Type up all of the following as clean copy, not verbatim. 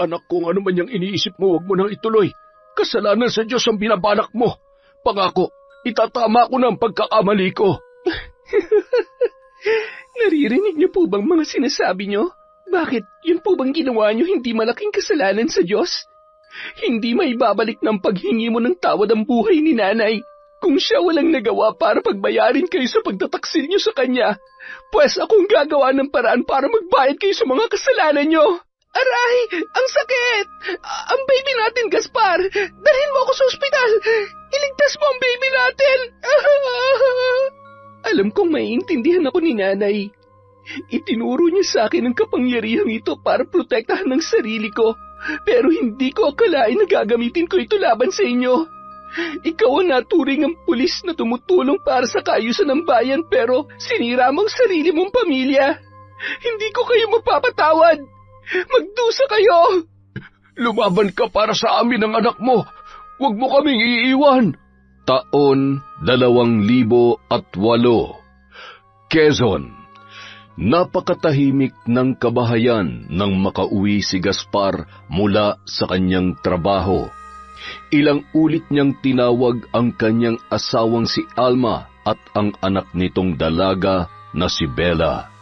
Anak kung ano man yung iniisip mo, huwag mo nang ituloy. Kasalanan sa Diyos ang binabalak mo. Pangako, itatama ko na ang pagkakamali ko. Naririnig niyo po bang mga sinasabi niyo? Bakit yun po bang ginawa niyo hindi malaking kasalanan sa Diyos? Hindi may babalik ng paghingi mo ng tawad ang buhay ni nanay. Kung siya walang nagawa para pagbayarin kayo sa pagtataksil niyo sa kanya, pues akong gagawa ng paraan para magbayad kayo sa mga kasalanan niyo. Aray! Ang sakit! Ang baby natin, Gaspar! Dalhin mo ako sa ospital! Iligtas mo ang baby natin! Alam kong maiintindihan ako ni nanay. Itinuro niya sa akin ang kapangyarihang ito para protektahan ng sarili ko. Pero hindi ko akalain na gagamitin ko ito laban sa inyo. Ikaw ang naturing ang pulis na tumutulong para sa kaayusan ng bayan pero sinira mo ang sarili mong pamilya. Hindi ko kayo mapapatawad. Magdusa kayo! Lumaban ka para sa amin ng anak mo. Huwag mo kaming iiwan. Taon 2008. Quezon. Napakatahimik ng kabahayan nang makauwi si Gaspar mula sa kanyang trabaho. Ilang ulit niyang tinawag ang kanyang asawang si Alma at ang anak nitong dalaga na si Bella.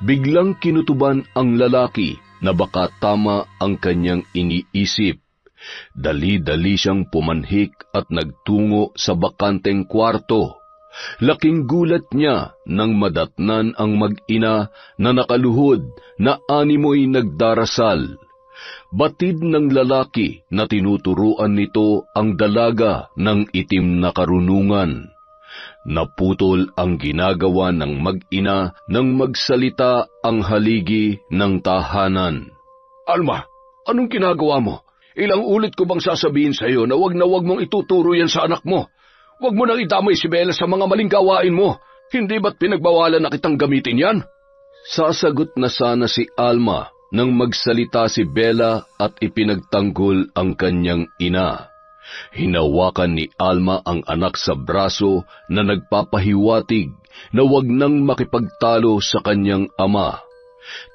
Biglang kinutuban ang lalaki na baka tama ang kanyang iniisip. Dali-dali siyang pumanhik at nagtungo sa bakanteng kwarto. Laking gulat niya nang madatnan ang mag-ina na nakaluhod na animoy nagdarasal. Batid ng lalaki na tinuturuan nito ang dalaga ng itim na karunungan. Naputol ang ginagawa ng mag-ina nang magsalita ang haligi ng tahanan. Alma, anong ginagawa mo? Ilang ulit ko bang sasabihin sa iyo na wag mong ituturo yan sa anak mo? Wag mo nang idamay si Bella sa mga maling gawain mo. Hindi ba't pinagbawalan na kitang gamitin yan? Sasagot na sana si Alma nang magsalita si Bella at ipinagtanggol ang kanyang ina. Hinawakan ni Alma ang anak sa braso na nagpapahiwatig na wag nang makipagtalo sa kanyang ama.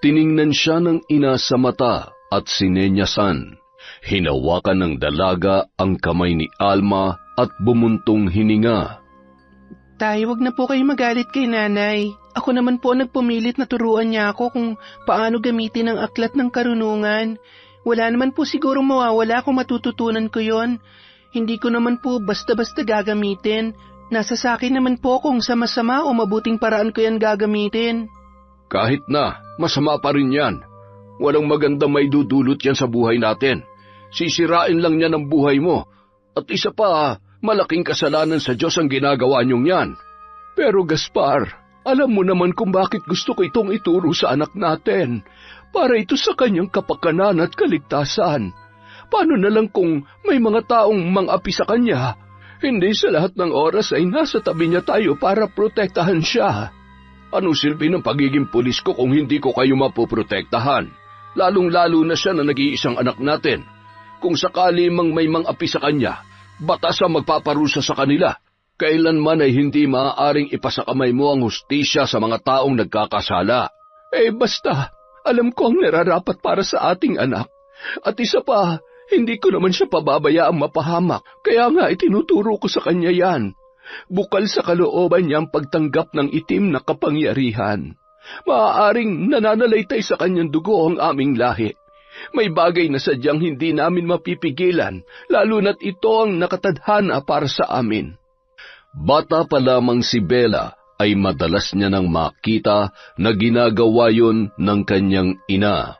Tiningnan siya ng ina sa mata at sinenyasan. Hinawakan ng dalaga ang kamay ni Alma at bumuntong hininga. Tay, wag na po kayo magalit kay nanay. Ako naman po nagpumilit na turuan niya ako kung paano gamitin ang aklat ng karunungan. Wala naman po sigurong mawawala kung matututunan ko yon. Hindi ko naman po basta-basta gagamitin. Nasa sakin naman po kung sa masama o mabuting paraan ko yan gagamitin. Kahit na, masama pa rin yan. Walang maganda may dudulot yan sa buhay natin. Sisirain lang niya ng buhay mo. At isa pa, malaking kasalanan sa Diyos ang ginagawa niyong yan. Pero Gaspar, alam mo naman kung bakit gusto ko itong ituro sa anak natin. Para ito sa kanyang kapakanan at kaligtasan. Paano na lang kung may mga taong mang-api sa kanya? Hindi sa lahat ng oras ay nasa tabi niya tayo para protektahan siya. Anong silbi ng pagiging pulis ko kung hindi ko kayo mapoprotektahan? Lalong-lalo na siya na nag-iisang anak natin. Kung sakali mang may mang-api sa kanya, batas ang magpaparusa sa kanila. Kailanman ay hindi maaaring ipasakamay mo ang hustisya sa mga taong nagkakasala. Basta, alam ko ang nararapat para sa ating anak. At isa pa, hindi ko naman siya pababayaang mapahamak, kaya nga itinuturo ko sa kanya yan. Bukal sa kalooban niya ang pagtanggap ng itim na kapangyarihan. Maaaring nananalaytay sa kanyang dugo ang aming lahi. May bagay na sadyang hindi namin mapipigilan, lalo na't ito ang nakatadhana para sa amin. Bata pa lamang si Bella ay madalas niya nang makita na ginagawa yon ng kanyang ina.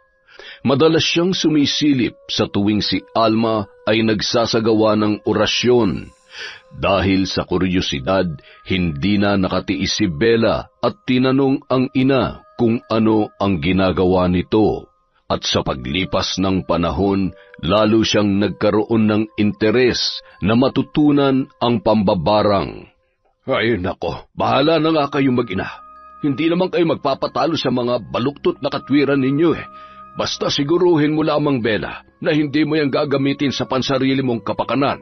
Madalas siyang sumisilip sa tuwing si Alma ay nagsasagawa ng orasyon. Dahil sa kuryosidad, hindi na nakatiis si Bella at tinanong ang ina kung ano ang ginagawa nito. At sa paglipas ng panahon, lalo siyang nagkaroon ng interes na matutunan ang pambabarang. Ay nako, bahala na nga kayo mag-ina. Hindi naman kayo magpapatalo sa mga baluktot na katwiran ninyo Basta siguruhin mo lamang, Bella, na hindi mo yan gagamitin sa pansarili mong kapakanan.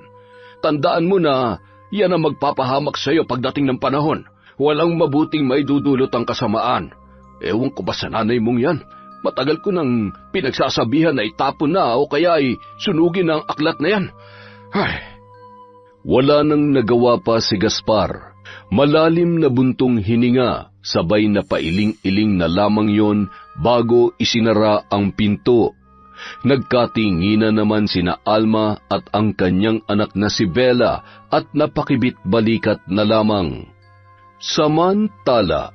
Tandaan mo na yan ang magpapahamak sa iyo pagdating ng panahon. Walang mabuting maidudulot ang kasamaan. Ewan ko ba sa nanay mong yan? Matagal ko nang pinagsasabihan na itapon na o kaya ay sunugin ang aklat na yan. Ay. Wala nang nagawa pa si Gaspar. Malalim na buntong hininga, sabay na pailing-iling na lamang yon bago isinara ang pinto. Nagkatingina naman sina Alma at ang kanyang anak na si Bella at napakibit-balikat na lamang. Samantala,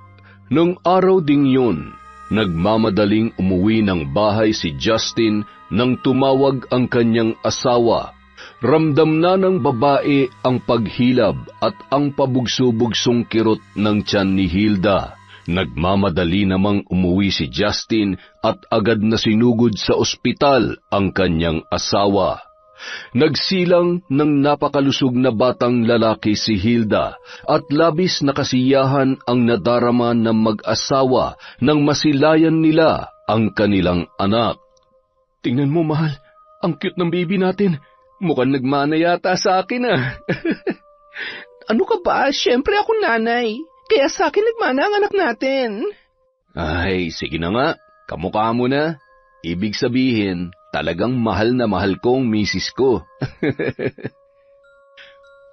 nung araw ding yun, nagmamadaling umuwi ng bahay si Justin nang tumawag ang kanyang asawa. Ramdam na ng babae ang paghilab at ang pabugso-bugsong kirot ng tiyan ni Hilda. Nagmamadali namang umuwi si Justin at agad na sinugod sa ospital ang kanyang asawa. Nagsilang ng napakalusog na batang lalaki si Hilda at labis na kasiyahan ang nadarama ng mag-asawa nang masilayan nila ang kanilang anak. Tingnan mo, mahal, ang cute ng baby natin. Mukhang nagmana yata sa akin Ano ka ba? Siyempre ako nanay. Kaya sa akin nagmana ang anak natin. Ay, sige na nga. Kamukha mo na. Ibig sabihin, talagang mahal na mahal ko ang misis ko.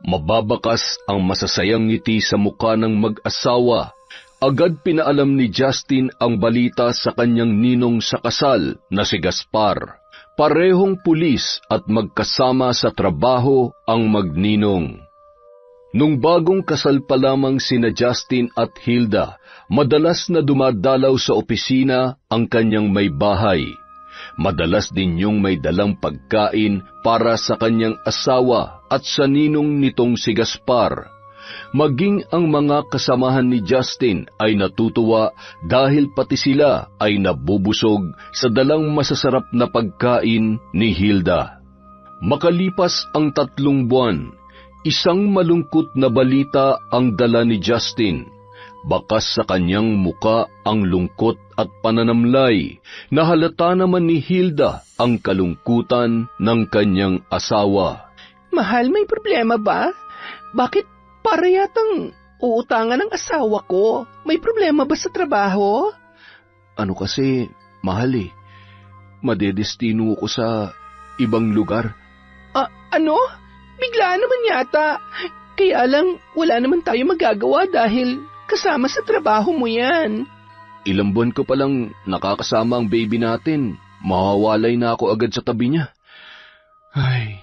Mababakas ang masasayang ngiti sa mukha ng mag-asawa. Agad pinaalam ni Justin ang balita sa kanyang ninong sa kasal na si Gaspar. Parehong pulis at magkasama sa trabaho ang magninong. Nung bagong kasal pa lamang sina Justin at Hilda, madalas na dumadalaw sa opisina ang kanyang may bahay. Madalas din yung may dalang pagkain para sa kanyang asawa at sa ninong nitong si Gaspar. Maging ang mga kasamahan ni Justin ay natutuwa dahil pati sila ay nabubusog sa dalang masasarap na pagkain ni Hilda. Makalipas ang 3 buwan, isang malungkot na balita ang dala ni Justin. Bakas sa kanyang muka ang lungkot at pananamlay, na halata naman ni Hilda ang kalungkutan ng kanyang asawa. Mahal, may problema ba? Bakit para yatang uutangan ng asawa ko? May problema ba sa trabaho? Ano kasi, mahal madedestino ko sa ibang lugar. Ano? Bigla naman yata. Kaya lang, wala naman tayo magagawa dahil kasama sa trabaho mo yan. Ilang buwan ko palang nakakasama ang baby natin. Mawawalay na ako agad sa tabi niya. Ay.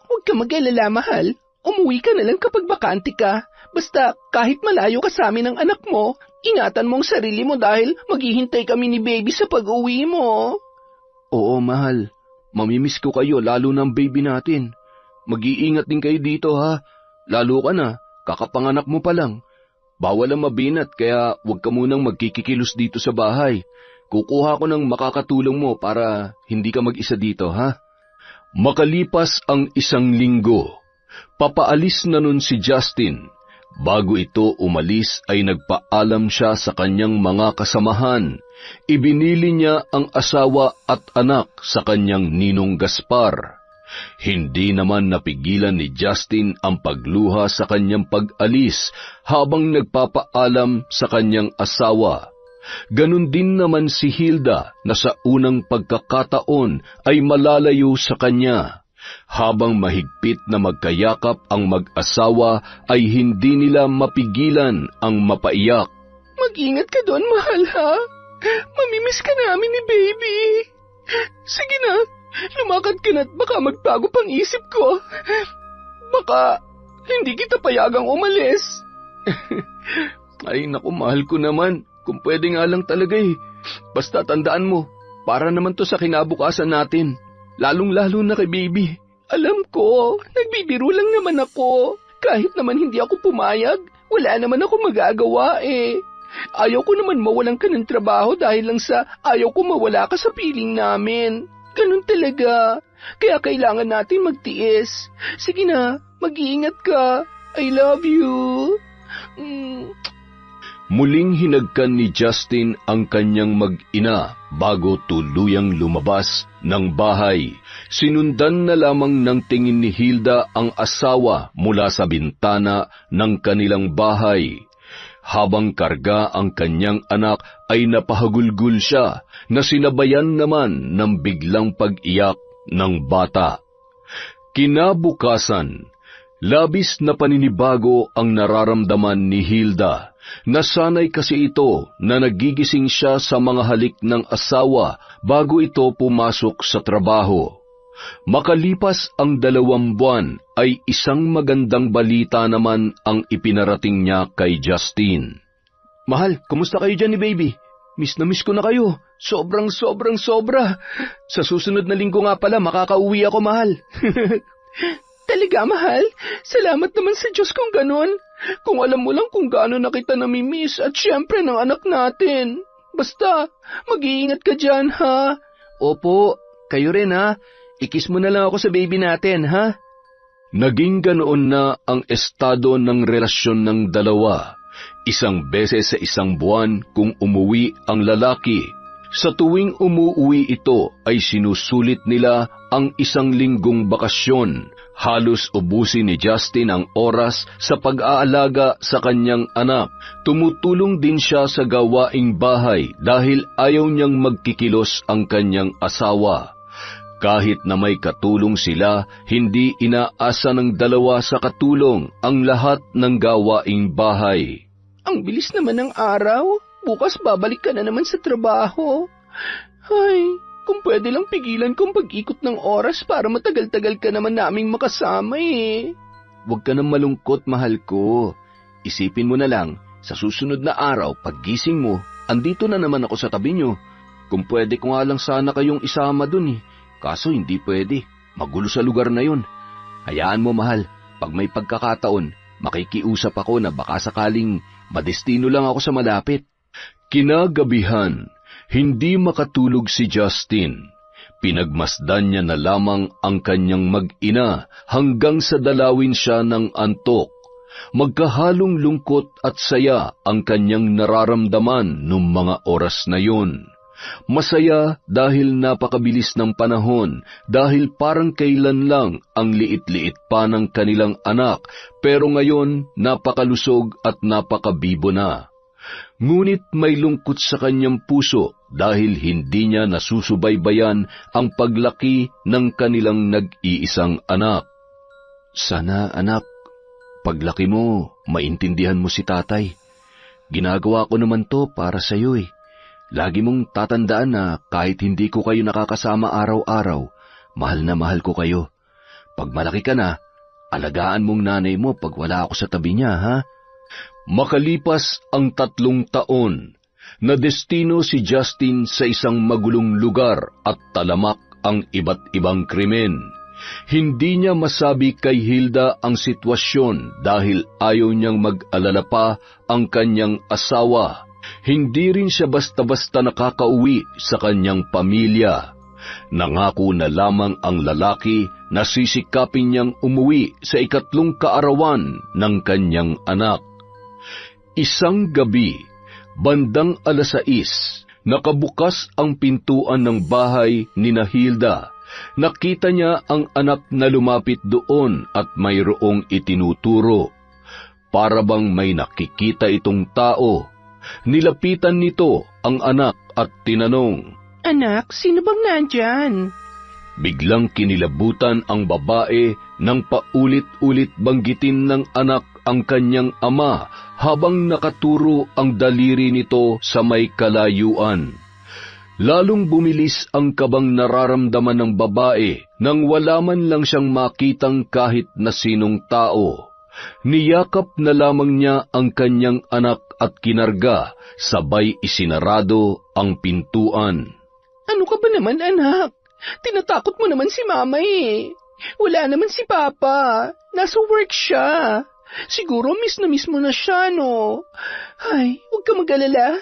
Huwag ka mag-alala, mahal. Umuwi ka na lang kapag bakante ka. Basta kahit malayo ka sa amin ng anak mo, ingatan mo ang sarili mo dahil maghihintay kami ni baby sa pag-uwi mo. Oo, mahal. Mamimiss ko kayo, lalo ng baby natin. Mag-iingat din kayo dito, ha? Lalo ka na, kakapanganak mo pa lang. Bawal ang mabinat, kaya huwag ka munang magkikikilos dito sa bahay. Kukuha ko ng makakatulong mo para hindi ka mag-isa dito, ha? Makalipas ang 1 linggo, papaalis na nun si Justin. Bago ito umalis ay nagpaalam siya sa kanyang mga kasamahan. Ibinili niya ang asawa at anak sa kanyang ninong Gaspar. Hindi naman napigilan ni Justin ang pagluha sa kanyang pag-alis habang nagpapaalam sa kanyang asawa. Ganon din naman si Hilda na sa unang pagkakataon ay malalayo sa kanya. Habang mahigpit na magkayakap ang mag-asawa ay hindi nila mapigilan ang mapaiyak. Mag-ingat ka doon, mahal, ha? Mamimiss ka namin ni baby. Sige na, lumakad ka na at baka magbago pang isip ko. Baka hindi kita payagang umalis. Ay naku, mahal ko naman. Kung pwede nga lang talaga Basta tandaan mo, para naman to sa kinabukasan natin. Lalong-lalo na kay baby. Alam ko, nagbibiro lang naman ako. Kahit naman hindi ako pumayag, wala naman ako magagawa Ayaw ko naman mawalan ka ng trabaho dahil lang sa ayaw ko mawala ka sa piling namin. Ganun talaga. Kaya kailangan natin magtiis. Sige na, mag-iingat ka. I love you. Muling hinagkan ni Justin ang kanyang mag-ina bago tuluyang lumabas ng bahay. Sinundan na lamang ng tingin ni Hilda ang asawa mula sa bintana ng kanilang bahay. Habang karga ang kanyang anak ay napahagulgul siya na sinabayan naman ng biglang pag-iyak ng bata. Kinabukasan, labis na paninibago ang nararamdaman ni Hilda. Nasanay kasi ito na nagigising siya sa mga halik ng asawa bago ito pumasok sa trabaho. Makalipas ang 2 buwan ay isang magandang balita naman ang ipinarating niya kay Justin. Mahal, kumusta kayo dyan ni baby? Miss na miss ko na kayo. Sobrang sobra. Sa susunod na linggo nga pala makakauwi ako, mahal. Talaga, mahal? Salamat naman sa Diyos kung ganun. Kung alam mo lang kung gaano na kita namimiss at syempre ng anak natin. Basta, mag-iingat ka dyan, ha? Opo, kayo rin ha. Ikis mo na lang ako sa baby natin, ha? Naging ganoon na ang estado ng relasyon ng dalawa. Isang beses sa 1 buwan kung umuwi ang lalaki. Sa tuwing umuwi ito ay sinusulit nila ang 1 linggong bakasyon. Halos ubusin ni Justin ang oras sa pag-aalaga sa kanyang anak. Tumutulong din siya sa gawaing bahay dahil ayaw niyang magkikilos ang kanyang asawa. Kahit na may katulong sila, hindi inaasa ng dalawa sa katulong ang lahat ng gawaing bahay. Ang bilis naman ng araw. Bukas babalik ka na naman sa trabaho. Ay, kung pwede lang pigilan kong pag-ikot ng oras para matagal-tagal ka naman naming makasama eh. Huwag ka nang malungkot, mahal ko. Isipin mo na lang, sa susunod na araw, paggising mo, andito na naman ako sa tabi nyo. Kung pwede ko nga lang sana kayong isama dun eh. Kaso hindi pwede. Magulo sa lugar na yun. Hayaan mo, mahal. Pag may pagkakataon, makikiusap ako na baka sakaling madestino lang ako sa malapit. Kinagabihan, hindi makatulog si Justin. Pinagmasdan niya na lamang ang kanyang mag-ina hanggang sa dalawin siya ng antok. Magkahalong lungkot at saya ang kanyang nararamdaman nung mga oras na yun. Masaya dahil napakabilis ng panahon, dahil parang kailan lang ang liit-liit pa ng kanilang anak, pero ngayon napakalusog at napakabibo na. Ngunit may lungkot sa kanyang puso dahil hindi niya nasusubaybayan ang paglaki ng kanilang nag-iisang anak. Sana, anak, paglaki mo, maintindihan mo si tatay. Ginagawa ko naman to para sa iyo eh. Lagi mong tatandaan na kahit hindi ko kayo nakakasama araw-araw, mahal na mahal ko kayo. Pag malaki ka na, alagaan mong nanay mo pag wala ako sa tabi niya, ha? Makalipas ang 3 taon, nadestino si Justin sa isang magulong lugar at talamak ang iba't ibang krimen. Hindi niya masabi kay Hilda ang sitwasyon dahil ayaw niyang mag-alala pa ang kanyang asawa. Hindi rin siya basta-basta nakakauwi sa kanyang pamilya. Nangako na lamang ang lalaki na sisikapin niyang umuwi sa 3 kaarawan ng kanyang anak. Isang gabi, bandang 6:00, nakabukas ang pintuan ng bahay ni Hilda. Nakita niya ang anak na lumapit doon at mayroong itinuturo. Para bang may nakikita itong tao. Nilapitan nito ang anak at tinanong, Anak, sino bang nandyan? Biglang kinilabutan ang babae nang paulit-ulit banggitin ng anak ang kanyang ama habang nakaturo ang daliri nito sa may kalayuan. Lalong bumilis ang kabang nararamdaman ng babae nang wala man lang siyang makitang kahit na sinong tao. Niyakap na lamang niya ang kanyang anak at kinarga, sabay isinarado ang pintuan. Ano ka ba naman, anak? Tinatakot mo naman si mama eh. Wala naman si papa. Nasa work siya. Siguro miss mo na siya, no? Ay, huwag ka mag-alala.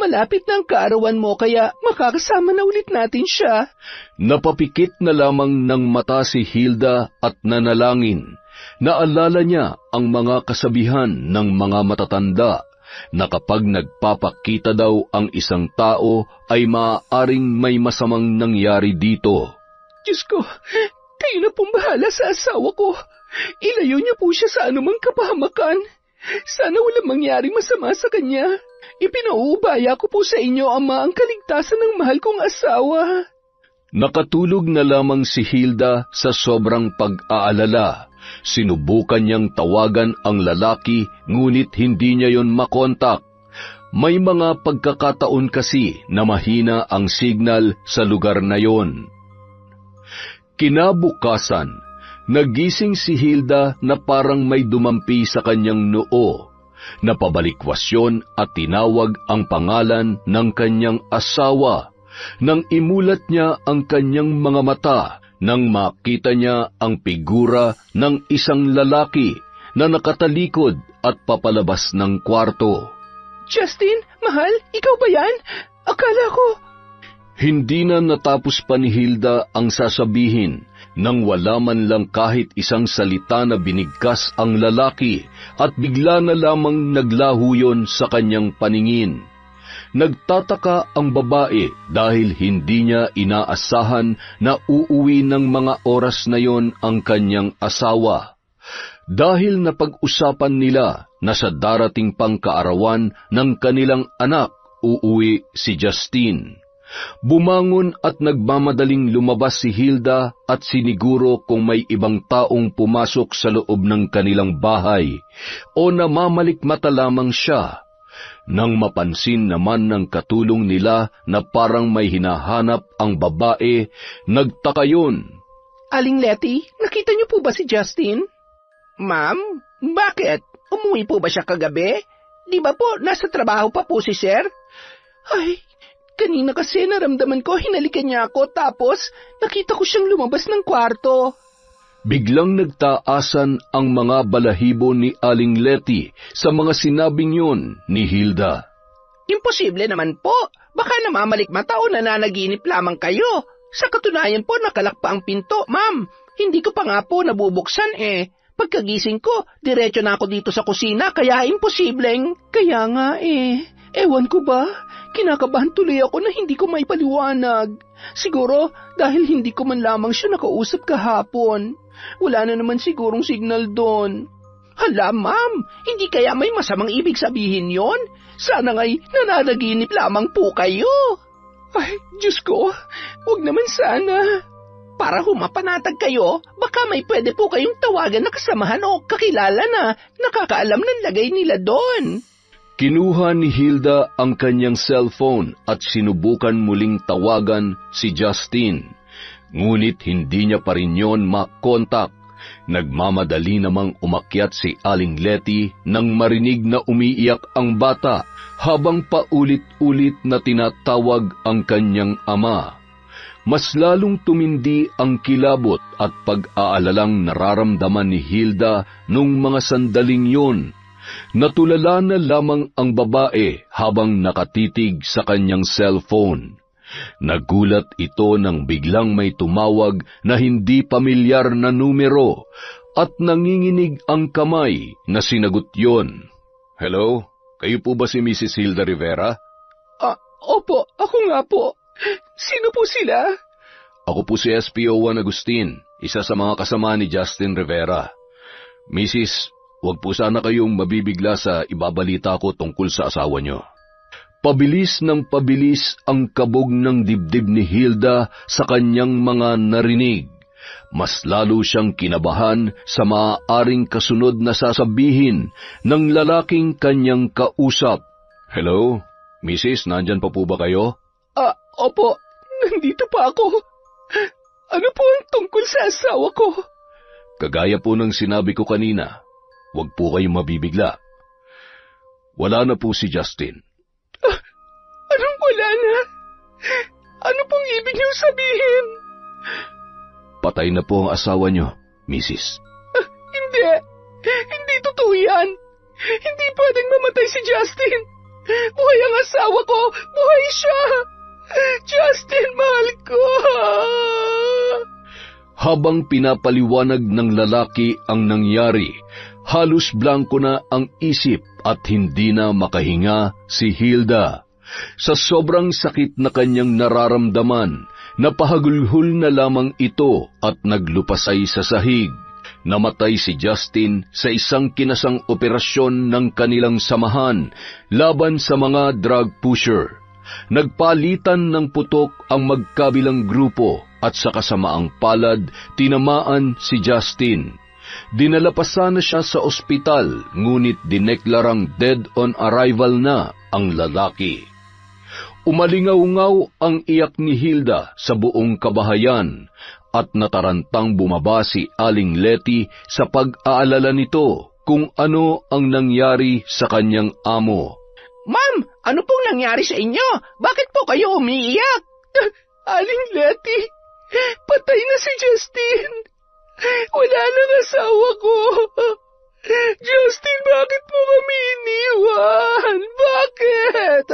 Malapit na ang kaarawan mo kaya makakasama na ulit natin siya. Napapikit na lamang ng mata si Hilda at nanalangin. Naalala niya ang mga kasabihan ng mga matatanda na kapag nagpapakita daw ang isang tao ay maaaring may masamang nangyari dito. Diyos ko, kayo na pong bahala sa asawa ko. Ilayo niyo po siya sa anumang kapahamakan. Sana walang mangyaring masama sa kanya. Ipinauubaya ko po sa inyo, Ama, ang kaligtasan ng mahal kong asawa. Nakatulog na lamang si Hilda sa sobrang pag-aalala. Sinubukan niyang tawagan ang lalaki, ngunit hindi niya yon makontak. May mga pagkakataon kasi na mahina ang signal sa lugar na yon. Kinabukasan, nagising si Hilda na parang may dumampi sa kanyang noo. Napabalikwasyon at tinawag ang pangalan ng kanyang asawa. Nang imulat niya ang kanyang mga mata, nang makita niya ang figura ng isang lalaki na nakatalikod at papalabas ng kwarto. Justin, mahal, ikaw ba yan? Akala ko... Hindi na natapos pa ni Hilda ang sasabihin nang wala man lang kahit isang salita na binigkas ang lalaki at bigla na lamang naglaho yon sa kanyang paningin. Nagtataka ang babae dahil hindi niya inaasahan na uuwi ng mga oras na yon ang kanyang asawa. Dahil napag-usapan nila na sa darating pang kaarawan ng kanilang anak, uuwi si Justin. Bumangon at nagmamadaling lumabas si Hilda at siniguro kung may ibang taong pumasok sa loob ng kanilang bahay o namamalikmata lamang siya. Nang mapansin naman ng katulong nila na parang may hinahanap ang babae, nagtaka yun. Aling Letty, nakita niyo po ba si Justin? Ma'am, bakit? Umuwi po ba siya kagabi? Di ba po nasa trabaho pa po si Sir? Ay, kanina kasi naramdaman ko hinalikan niya ako tapos nakita ko siyang lumabas ng kwarto. Biglang nagtaasan ang mga balahibo ni Aling Letty sa mga sinabing yun ni Hilda. Imposible naman po. Baka namamalikmata o nananaginip lamang kayo. Sa katunayan po nakalak pa ang pinto, ma'am. Hindi ko pa nga po nabubuksan eh. Pagkagising ko, diretso na ako dito sa kusina kaya imposibleng. Kaya nga eh. Ewan ko ba? Kinakabahan tuloy ako na hindi ko maipaliwanag. Siguro dahil hindi ko man lamang siya nakausap kahapon. Wala na naman sigurong signal doon. Hala, ma'am, hindi kaya may masamang ibig sabihin yon? Sana nga'y nananaginip lamang po kayo. Ay, Diyos ko, wag naman sana. Para humapanatag kayo, baka may pwede po kayong tawagan na kasamahan o kakilala na nakakaalam ng lagay nila doon. Kinuha ni Hilda ang kanyang cellphone at sinubukan muling tawagan si Justin. Ngunit hindi niya pa rin yon makontak. Nagmamadali namang umakyat si Aling Letty nang marinig na umiiyak ang bata habang paulit-ulit na tinatawag ang kanyang ama. Mas lalong tumindi ang kilabot at pag-aalalang nararamdaman ni Hilda nung mga sandaling yon. Natulala na lamang ang babae habang nakatitig sa kanyang cellphone. Nagulat ito nang biglang may tumawag na hindi pamilyar na numero at nanginginig ang kamay na sinagot yon. Hello? Kayo po ba si Mrs. Hilda Rivera? Opo, ako nga po. Sino po sila? Ako po si SPO Juan Agustin, isa sa mga kasama ni Justin Rivera. Mrs., huwag po sana kayong mabibigla sa ibabalita ko tungkol sa asawa niyo. Pabilis ng pabilis ang kabog ng dibdib ni Hilda sa kanyang mga narinig. Mas lalo siyang kinabahan sa maaaring kasunod na sasabihin ng lalaking kanyang kausap. Hello, Mrs., nandyan pa po ba kayo? Opo, nandito pa ako. Ano po ang tungkol sa asawa ko? Kagaya po ng sinabi ko kanina, huwag po kayong mabibigla. Wala na po si Justin. Anong wala na? Ano pong ibig niyo sabihin? Patay na po ang asawa niyo, Mrs. Hindi. Hindi totoo yan. Hindi pwedeng mamatay si Justin. Buhay ang asawa ko. Buhay siya. Justin, mahal ko. Habang pinapaliwanag ng lalaki ang nangyari, halos blanko na ang isip at hindi na makahinga si Hilda. Sa sobrang sakit na kanyang nararamdaman, napahagulhol na lamang ito at naglupasay sa sahig. Namatay si Justin sa isang kinasang operasyon ng kanilang samahan laban sa mga drug pusher. Nagpalitan ng putok ang magkabilang grupo at sa kasamaang palad, tinamaan si Justin. Dinala pa sana siya sa ospital, ngunit dineklarang dead on arrival na ang lalaki. Umalingaw-ngaw ang iyak ni Hilda sa buong kabahayan at natarantang bumaba si Aling Letty sa pag-aalala nito kung ano ang nangyari sa kanyang amo. Ma'am, ano pong nangyari sa inyo? Bakit po kayo umiiyak? Aling Letty, patay na si Justin. Wala nang asawa ko. Justin, bakit mo kami iniwan? Bakit?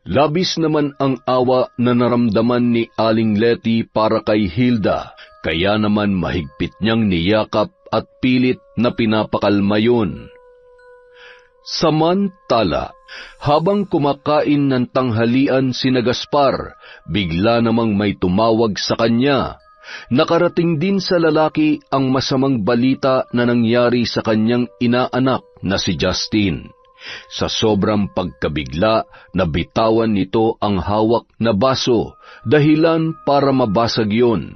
Labis naman ang awa na naramdaman ni Aling Letty para kay Hilda, kaya naman mahigpit niyang niyakap at pilit na pinapakalma yun. Samantala, habang kumakain ng tanghalian sina Gaspar, bigla namang may tumawag sa kanya. Nakarating din sa lalaki ang masamang balita na nangyari sa kanyang inaanak na si Justin. Sa sobrang pagkabigla, nabitawan nito ang hawak na baso, dahilan para mabasag yon.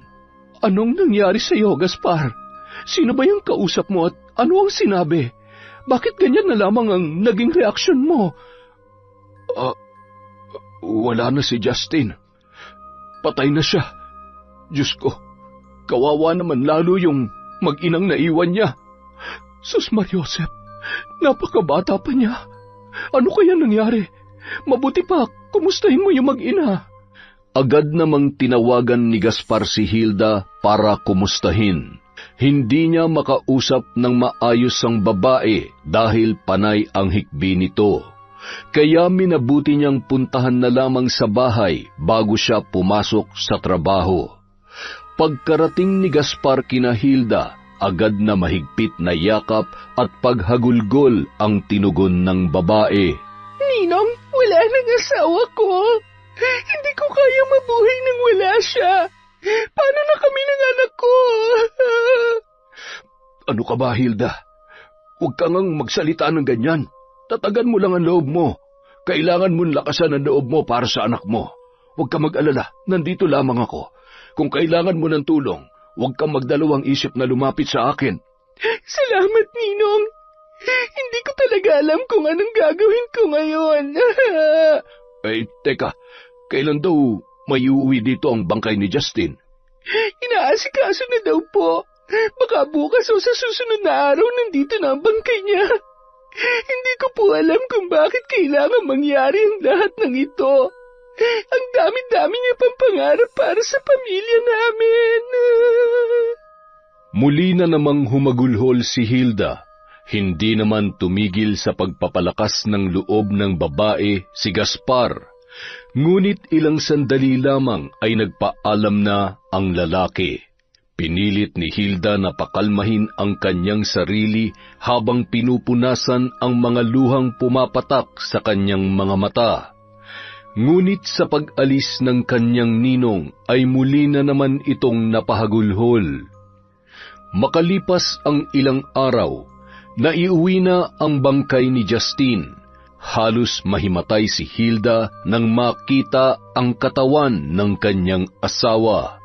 Anong nangyari sa iyo, Gaspar? Sino ba yung kausap mo at ano ang sinabi? Bakit ganyan na lamang ang naging reaksyon mo? Wala na si Justin. Patay na siya. Diyos ko, kawawa naman lalo yung mag-inang naiwan niya. Sus Mariosep, napakabata pa niya. Ano kaya nangyari? Mabuti pa, kumustahin mo yung mag-ina. Agad namang tinawagan ni Gaspar si Hilda para kumustahin. Hindi niya makausap ng maayos ang babae dahil panay ang hikbi nito. Kaya minabuti niyang puntahan na lamang sa bahay bago siya pumasok sa trabaho. Pagkarating ni Gaspar kina Hilda, agad na mahigpit na yakap at paghagulgol ang tinugon ng babae. Ninong, wala nang asawa ko. Hindi ko kaya mabuhay nang wala siya. Paano na kami ng anak ko? Ano ka ba, Hilda? Huwag kang magsalita ng ganyan. Tatagan mo lang ang loob mo. Kailangan mong lakasan ang loob mo para sa anak mo. Huwag kang mag-alala, nandito lamang ako. Kung kailangan mo ng tulong, huwag kang magdalawang isip na lumapit sa akin. Salamat, Ninong. Hindi ko talaga alam kung anong gagawin ko ngayon. Teka, kailan daw may uuwi dito ang bangkay ni Justin? Inaasikaso na daw po. Baka bukas o sa susunod na araw nandito na ang bangkay niya. Hindi ko po alam kung bakit kailangan mangyari ang lahat ng ito. Ang dami-dami niya pang pangarap para sa pamilya namin. Muli na namang humagulhol si Hilda. Hindi naman tumigil sa pagpapalakas ng loob ng babae si Gaspar. Ngunit ilang sandali lamang ay nagpaalam na ang lalaki. Pinilit ni Hilda na pakalmahin ang kanyang sarili habang pinupunasan ang mga luhang pumapatak sa kanyang mga mata. Ngunit sa pag-alis ng kanyang ninong ay muli na naman itong napahagulhol. Makalipas ang ilang araw, naiuwi na ang bangkay ni Justin. Halos mahimatay si Hilda nang makita ang katawan ng kanyang asawa.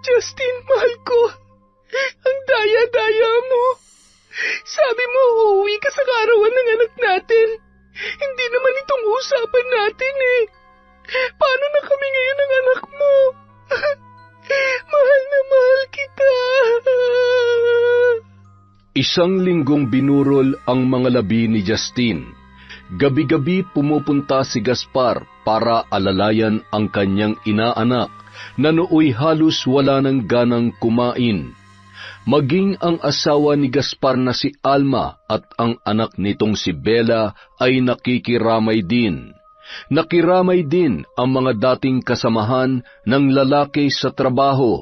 Justin, mahal ko. Ang daya-daya mo. Sabi mo, uuwi ka sa karawan ng anak natin. Hindi naman itong usapan natin eh. Paano na kami ngayon ng anak mo? Mahal na mahal kita. Isang linggong binurol ang mga labi ni Justin. Gabi-gabi pumupunta si Gaspar para alalayan ang kanyang inaanak na nooy halos wala ng ganang kumain. Maging ang asawa ni Gaspar na si Alma at ang anak nitong si Bella ay nakikiramay din. Nakiramay din ang mga dating kasamahan ng lalaki sa trabaho.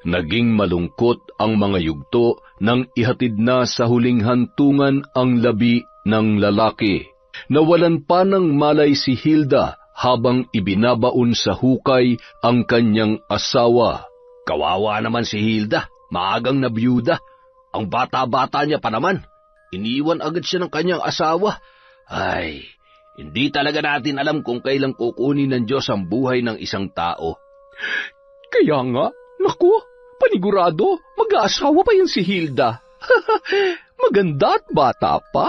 Naging malungkot ang mga yugto nang ihatid na sa huling hantungan ang labi ng lalaki. Nawalan pa ng malay si Hilda habang ibinabaon sa hukay ang kanyang asawa. Kawawa naman si Hilda, maagang nabiyuda. Ang bata-bata niya pa naman. Iniwan agad siya ng kanyang asawa. Ay, hindi talaga natin alam kung kailan kukunin ng Diyos ang buhay ng isang tao. Kaya nga, naku, panigurado, mag-aasawa pa yan si Hilda. Maganda at bata pa.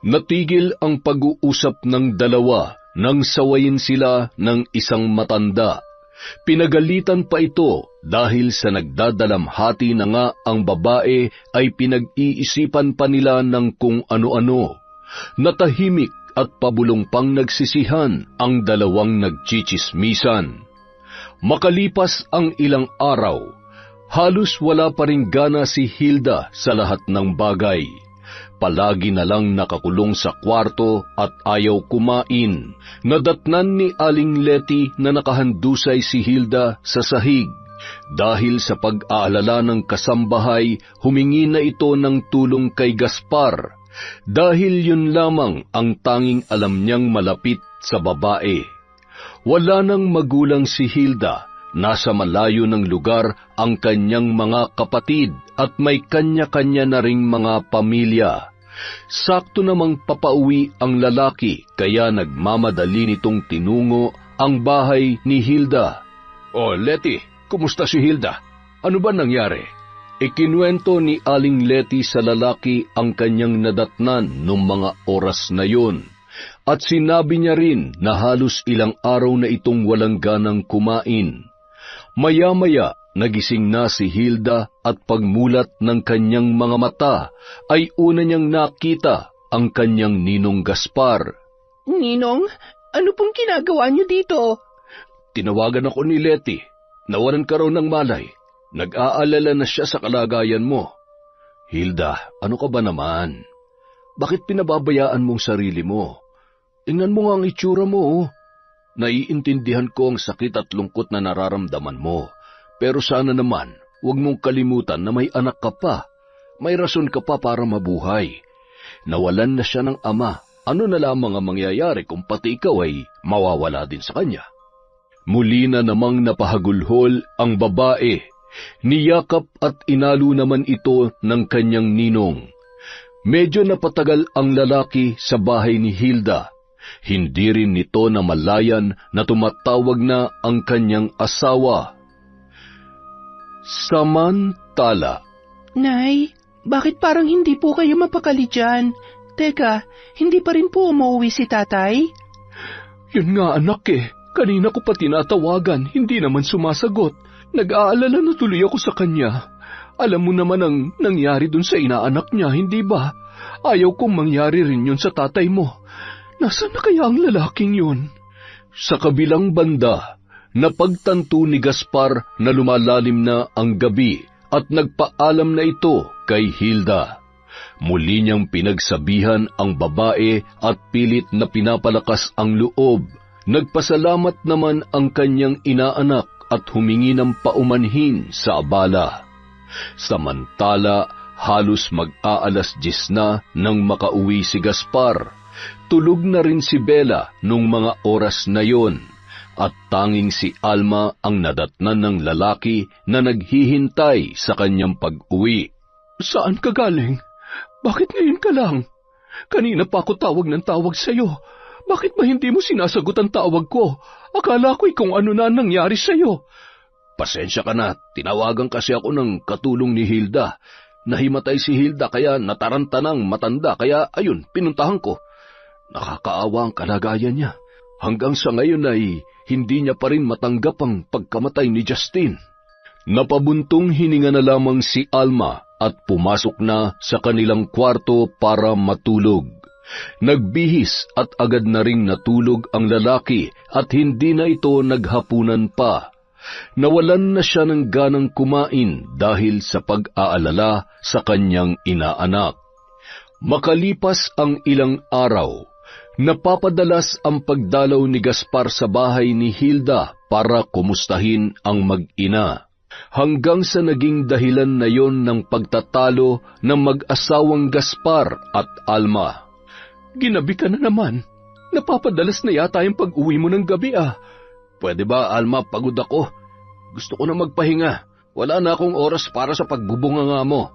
Natigil ang pag-uusap ng dalawa nang sawayin sila ng isang matanda. Pinagalitan pa ito dahil sa nagdadalamhati na nga ang babae ay pinag-iisipan pa nila ng kung ano-ano. Natahimik at pabulong pang nagsisihan ang dalawang nagchichismisan. Makalipas ang ilang araw, halos wala pa ring gana si Hilda sa lahat ng bagay. Palagi na lang nakakulong sa kwarto at ayaw kumain. Nadatnan ni Aling Letty na nakahandusay si Hilda sa sahig. Dahil sa pag-aalala ng kasambahay, humingi na ito ng tulong kay Gaspar. Dahil yun lamang ang tanging alam niyang malapit sa babae. Wala nang magulang si Hilda. Nasa malayo ng lugar ang kanyang mga kapatid at may kanya-kanya na ring mga pamilya. Sakto namang papauwi ang lalaki kaya nagmamadali nitong tinungo ang bahay ni Hilda. Oh, Letty, kumusta si Hilda? Ano ba nangyari? Ikinuwento ni Aling Letty sa lalaki ang kanyang nadatnan nung mga oras na yun. At sinabi niya rin na halos ilang araw na itong walang ganang kumain. Maya-maya, nagising na si Hilda at pagmulat ng kanyang mga mata ay una niyang nakita ang kanyang ninong Gaspar. Ninong, ano pong ginagawa niyo dito? Tinawagan ako ni Letty. Nawalan ka raw ng malay. Nag-aalala na siya sa kalagayan mo. Hilda, ano ka ba naman? Bakit pinababayaan mong sarili mo? Tingnan mo nga ang itsura mo, oh. Naiintindihan ko ang sakit at lungkot na nararamdaman mo. Pero sana naman, huwag mong kalimutan na may anak ka pa. May rason ka pa para mabuhay. Nawalan na siya ng ama. Ano na lamang ang mangyayari kung pati ikaw ay mawawala din sa kanya? Muli na namang napahagulhol ang babae. Niyakap at inalo naman ito ng kanyang ninong. Medyo napatagal ang lalaki sa bahay ni Hilda. Hindi rin nito namalayan na tumatawag na ang kanyang asawa. Samantala, Nay, bakit parang hindi po kayo mapakali dyan? Teka, hindi pa rin po umuwi si tatay? Yun nga anak kanina ko pa tinatawagan, hindi naman sumasagot. Nag-aalala na tuloy ako sa kanya. Alam mo naman ang nangyari dun sa inaanak niya, hindi ba? Ayaw kong mangyari rin yun sa tatay mo. Nasaan na kaya ang lalaking yun? Sa kabilang banda, napagtanto ni Gaspar na lumalalim na ang gabi at nagpaalam na ito kay Hilda. Muli niyang pinagsabihan ang babae at pilit na pinapalakas ang loob. Nagpasalamat naman ang kanyang inaanak at humingi ng paumanhin sa abala. Samantala, halos mag-aalas 10 na nang makauwi si Gaspar. Tulog na rin si Bella nung mga oras na yon, at tanging si Alma ang nadatnan ng lalaki na naghihintay sa kanyang pag-uwi. Saan ka galing? Bakit ngayon ka lang? Kanina pa ako tawag ng tawag sa'yo. Bakit ba hindi mo sinasagot ang tawag ko? Akala ko'y kung ano na nangyari sa'yo. Pasensya ka na, tinawagan kasi ako ng katulong ni Hilda. Nahimatay si Hilda kaya nataranta ng matanda, kaya ayun, pinuntahan ko. Nakakaawa ang kalagayan niya. Hanggang sa ngayon ay hindi niya pa rin matanggap ang pagkamatay ni Justin. Napabuntong hininga na lamang si Alma at pumasok na sa kanilang kwarto para matulog. Nagbihis at agad na ring natulog ang lalaki at hindi na ito naghapunan pa. Nawalan na siya ng ganang kumain dahil sa pag-aalala sa kanyang inaanak. Makalipas ang ilang araw, napapadalas ang pagdalaw ni Gaspar sa bahay ni Hilda para kumustahin ang mag-ina. Hanggang sa naging dahilan na yon ng pagtatalo ng mag-asawang Gaspar at Alma. Ginabi ka na naman. Napapadalas na yata yung pag-uwi mo ng gabi. Pwede ba, Alma, pagod ako? Gusto ko na magpahinga. Wala na akong oras para sa pagbubunganga mo.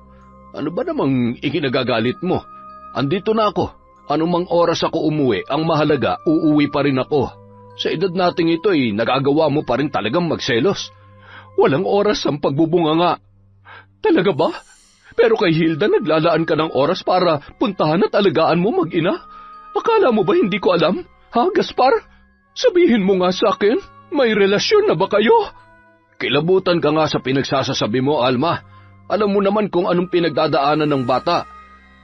Ano ba namang ikinagagalit mo? Andito na ako. Anumang oras ako umuwi, ang mahalaga, uuwi pa rin ako. Sa edad nating ito nagagawa mo pa rin talagang magselos. Walang oras ang pagbubunganga. Talaga ba? Pero kay Hilda naglalaan ka ng oras para puntahan at alagaan mo mag-ina? Akala mo ba hindi ko alam? Ha, Gaspar? Sabihin mo nga sa akin, may relasyon na ba kayo? Kilabutan ka nga sa pinagsasasabi mo, Alma. Alam mo naman kung anong pinagdadaanan ng bata.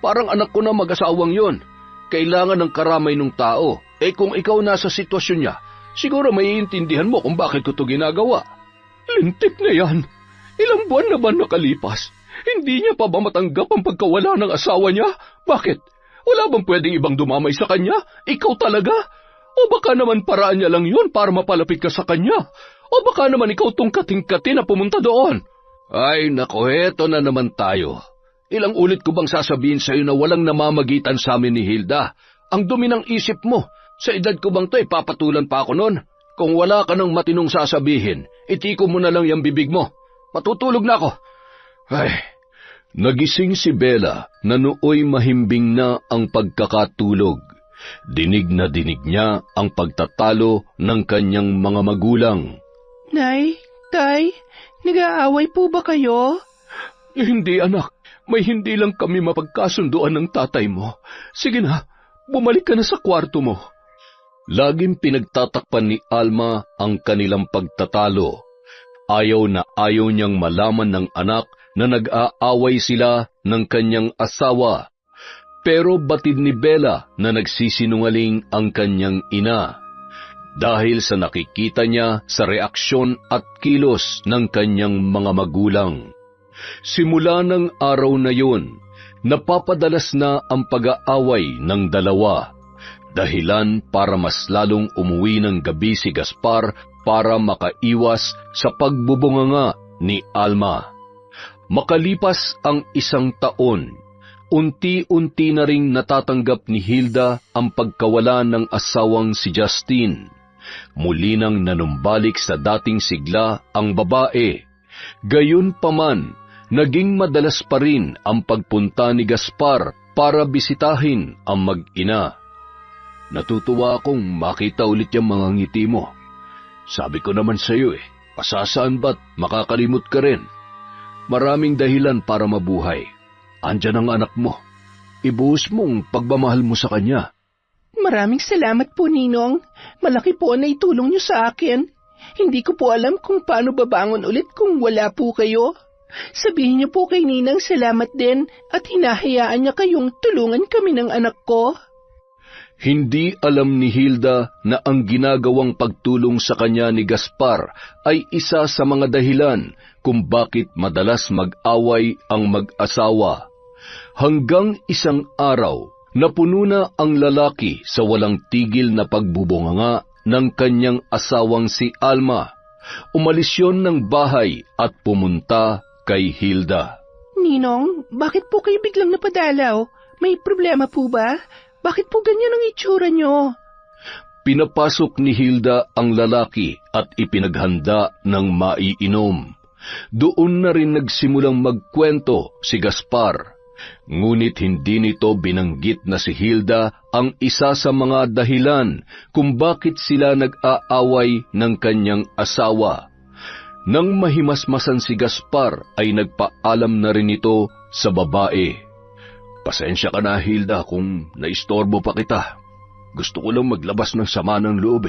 Parang anak ko na mag-asawang yon. Kailangan ng karamay ng tao. Kung ikaw nasa sitwasyon niya, siguro maiintindihan mo kung bakit ko ito ginagawa. Lintik na yan. Ilang buwan na ba nakalipas? Hindi niya pa ba matanggap ang pagkawala ng asawa niya? Bakit? Wala bang pwedeng ibang dumamay sa kanya? Ikaw talaga? O baka naman paraan niya lang yun para mapalapit ka sa kanya? O baka naman ikaw tong kating-kati na pumunta doon? Ay, nako, eto na naman tayo. Ilang ulit ko bang sasabihin sa'yo na walang namamagitan sa amin ni Hilda? Ang dumi ng isip mo. Sa edad ko bang to, papatulan pa ako nun? Kung wala ka ng matinong sasabihin, itiko mo na lang yung bibig mo. Matutulog na ako. Ay, nagising si Bella na nooy mahimbing na ang pagkakatulog. Dinig na dinig niya ang pagtatalo ng kanyang mga magulang. Nay, Tay, nag-aaway po ba kayo? Hindi anak, may hindi lang kami mapagkasunduan ng tatay mo. Sige na, bumalik ka na sa kwarto mo. Laging pinagtatakpan ni Alma ang kanilang pagtatalo. Ayaw na ayaw niyang malaman ng anak na nag-aaway sila ng kanyang asawa. Pero batid ni Bella na nagsisinungaling ang kanyang ina. Dahil sa nakikita niya sa reaksyon at kilos ng kanyang mga magulang. Simula ng araw na yun, napapadalas na ang pag-aaway ng dalawa. Dahilan para mas lalong umuwi ng gabi si Gaspar para makaiwas sa pagbubunganga ni Alma. Makalipas ang 1 taon, unti-unti na ring natatanggap ni Hilda ang pagkawala ng asawang si Justin. Muli nang nanumbalik sa dating sigla ang babae. Gayunpaman, naging madalas pa rin ang pagpunta ni Gaspar para bisitahin ang mag-ina. Natutuwa akong makita ulit yung mga ngiti mo. Sabi ko naman sa iyo pasasaan ba't makakalimot ka rin? Maraming dahilan para mabuhay. Andyan ang anak mo. Ibuhos mong pagmamahal mo sa kanya. Maraming salamat po, Ninong. Malaki po na itulong niyo sa akin. Hindi ko po alam kung paano babangon ulit kung wala po kayo. Sabihin niyo po kay Ninang salamat din at hinahayaan niya kayong tulungan kami ng anak ko. Hindi alam ni Hilda na ang ginagawang pagtulong sa kanya ni Gaspar ay isa sa mga dahilan kung bakit madalas mag-away ang mag-asawa. Hanggang isang araw, napuno na ang lalaki sa walang tigil na pagbubunganga ng kanyang asawang si Alma. Umalis yon ng bahay at pumunta kay Hilda. Ninong, bakit po kayo biglang napadalaw? May problema po ba? Bakit po ganyan ang itsura nyo? Pinapasok ni Hilda ang lalaki at ipinaghanda ng maiinom. Doon na rin nagsimulang magkwento si Gaspar. Ngunit hindi nito binanggit na si Hilda ang isa sa mga dahilan kung bakit sila nag-aaway ng kanyang asawa. Nang mahimasmasan si Gaspar ay nagpaalam na rin ito sa babae. Pasensya ka na, Hilda, kung naistorbo pa kita. Gusto ko lang maglabas ng sama ng loob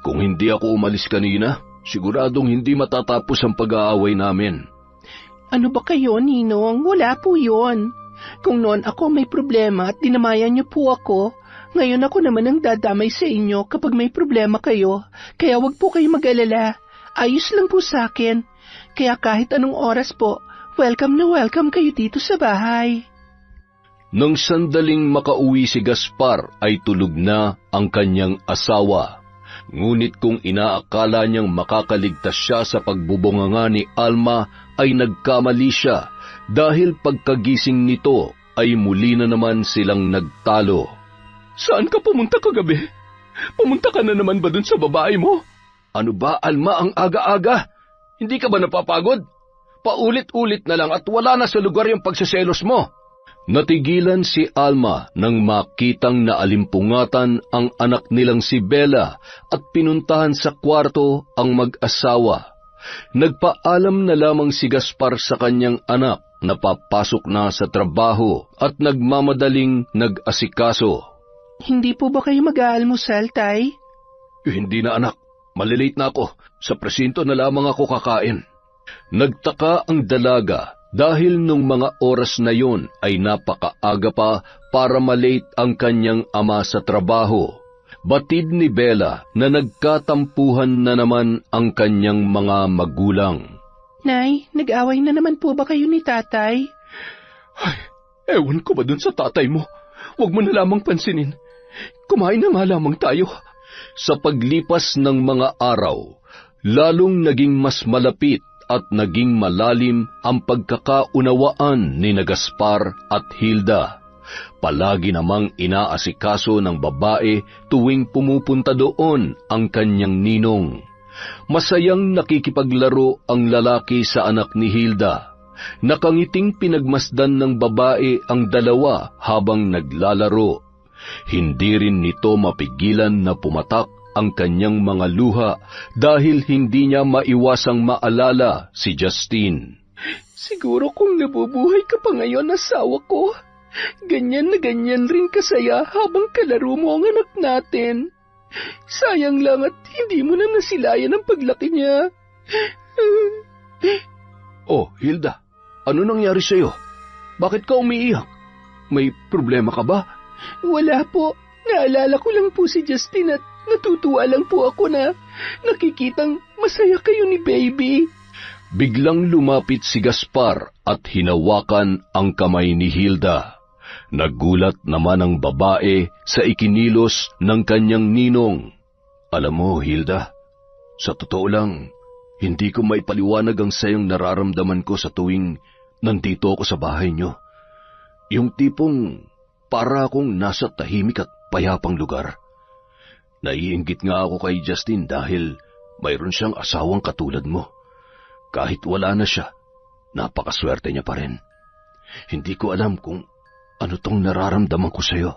Kung hindi ako umalis kanina, siguradong hindi matatapos ang pag-aaway namin. Ano ba kayo, Ninong? Wala po yon. Kung noon ako may problema at dinamayan niyo po ako, ngayon ako naman ang dadamay sa inyo kapag may problema kayo. Kaya wag po kayo mag-alala. Ayos lang po sa akin. Kaya kahit anong oras po, welcome na welcome kayo dito sa bahay. Nang sandaling makauwi si Gaspar ay tulog na ang kanyang asawa. Ngunit kung inaakala niyang makakaligtas siya sa pagbubunganga ni Alma ay nagkamali siya dahil pagkagising nito ay muli na naman silang nagtalo. Saan ka pumunta kagabi? Pumunta ka na naman ba dun sa babae mo? Ano ba, Alma, ang aga-aga? Hindi ka ba napapagod? Paulit-ulit na lang at wala na sa lugar yung pagseselos mo. Natigilan si Alma nang makitang naalimpungatan ang anak nilang si Bella at pinuntahan sa kwarto ang mag-asawa. Nagpaalam na lamang si Gaspar sa kanyang anak na papasok na sa trabaho at nagmamadaling nag-asikaso. Hindi po ba kayo mag-aalmusal, Tay? Hindi na anak, malilate na ako. Sa presinto na lamang ako kakain. Nagtaka ang dalaga dahil nung mga oras na yon ay napakaaga pa para malate ang kanyang ama sa trabaho. Batid ni Bella na nagkatampuhan na naman ang kanyang mga magulang. Nay, nag-away na naman po ba kayo ni Tatay? Ay, ewan ko ba dun sa tatay mo? Huwag mo na lamang pansinin. Kumain na nga lamang tayo. Sa paglipas ng mga araw, lalong naging mas malapit at naging malalim ang pagkakaunawaan ni Gaspar at Hilda. Palagi namang inaasikaso ng babae tuwing pumupunta doon ang kanyang ninong. Masayang nakikipaglaro ang lalaki sa anak ni Hilda. Nakangiting pinagmasdan ng babae ang dalawa habang naglalaro. Hindi rin nito mapigilan na pumatak ang kanyang mga luha dahil hindi niya maiwasang maalala si Justine. Siguro kung nabubuhay ka pa ngayon, asawa ko, ganyan na ganyan rin kasaya habang kalaro mo ang anak natin. Sayang lang at hindi mo na nasilayan ang paglaki niya. Oh, Hilda, ano nangyari sa'yo? Bakit ka umiiyak? May problema ka ba? Wala po. Naalala ko lang po si Justine at natutuwa lang po ako na nakikitang masaya kayo ni baby. Biglang lumapit si Gaspar at hinawakan ang kamay ni Hilda. Nagulat naman ang babae sa ikinilos ng kanyang ninong. Alam mo, Hilda, sa totoo lang, hindi ko maipaliwanag ang sayang nararamdaman ko sa tuwing nandito ako sa bahay niyo. Yung tipong para akong nasa tahimik at payapang lugar. Naiinggit nga ako kay Justine dahil mayroon siyang asawang katulad mo. Kahit wala na siya, napakaswerte niya pa rin. Hindi ko alam kung ano tong nararamdaman ko sa'yo.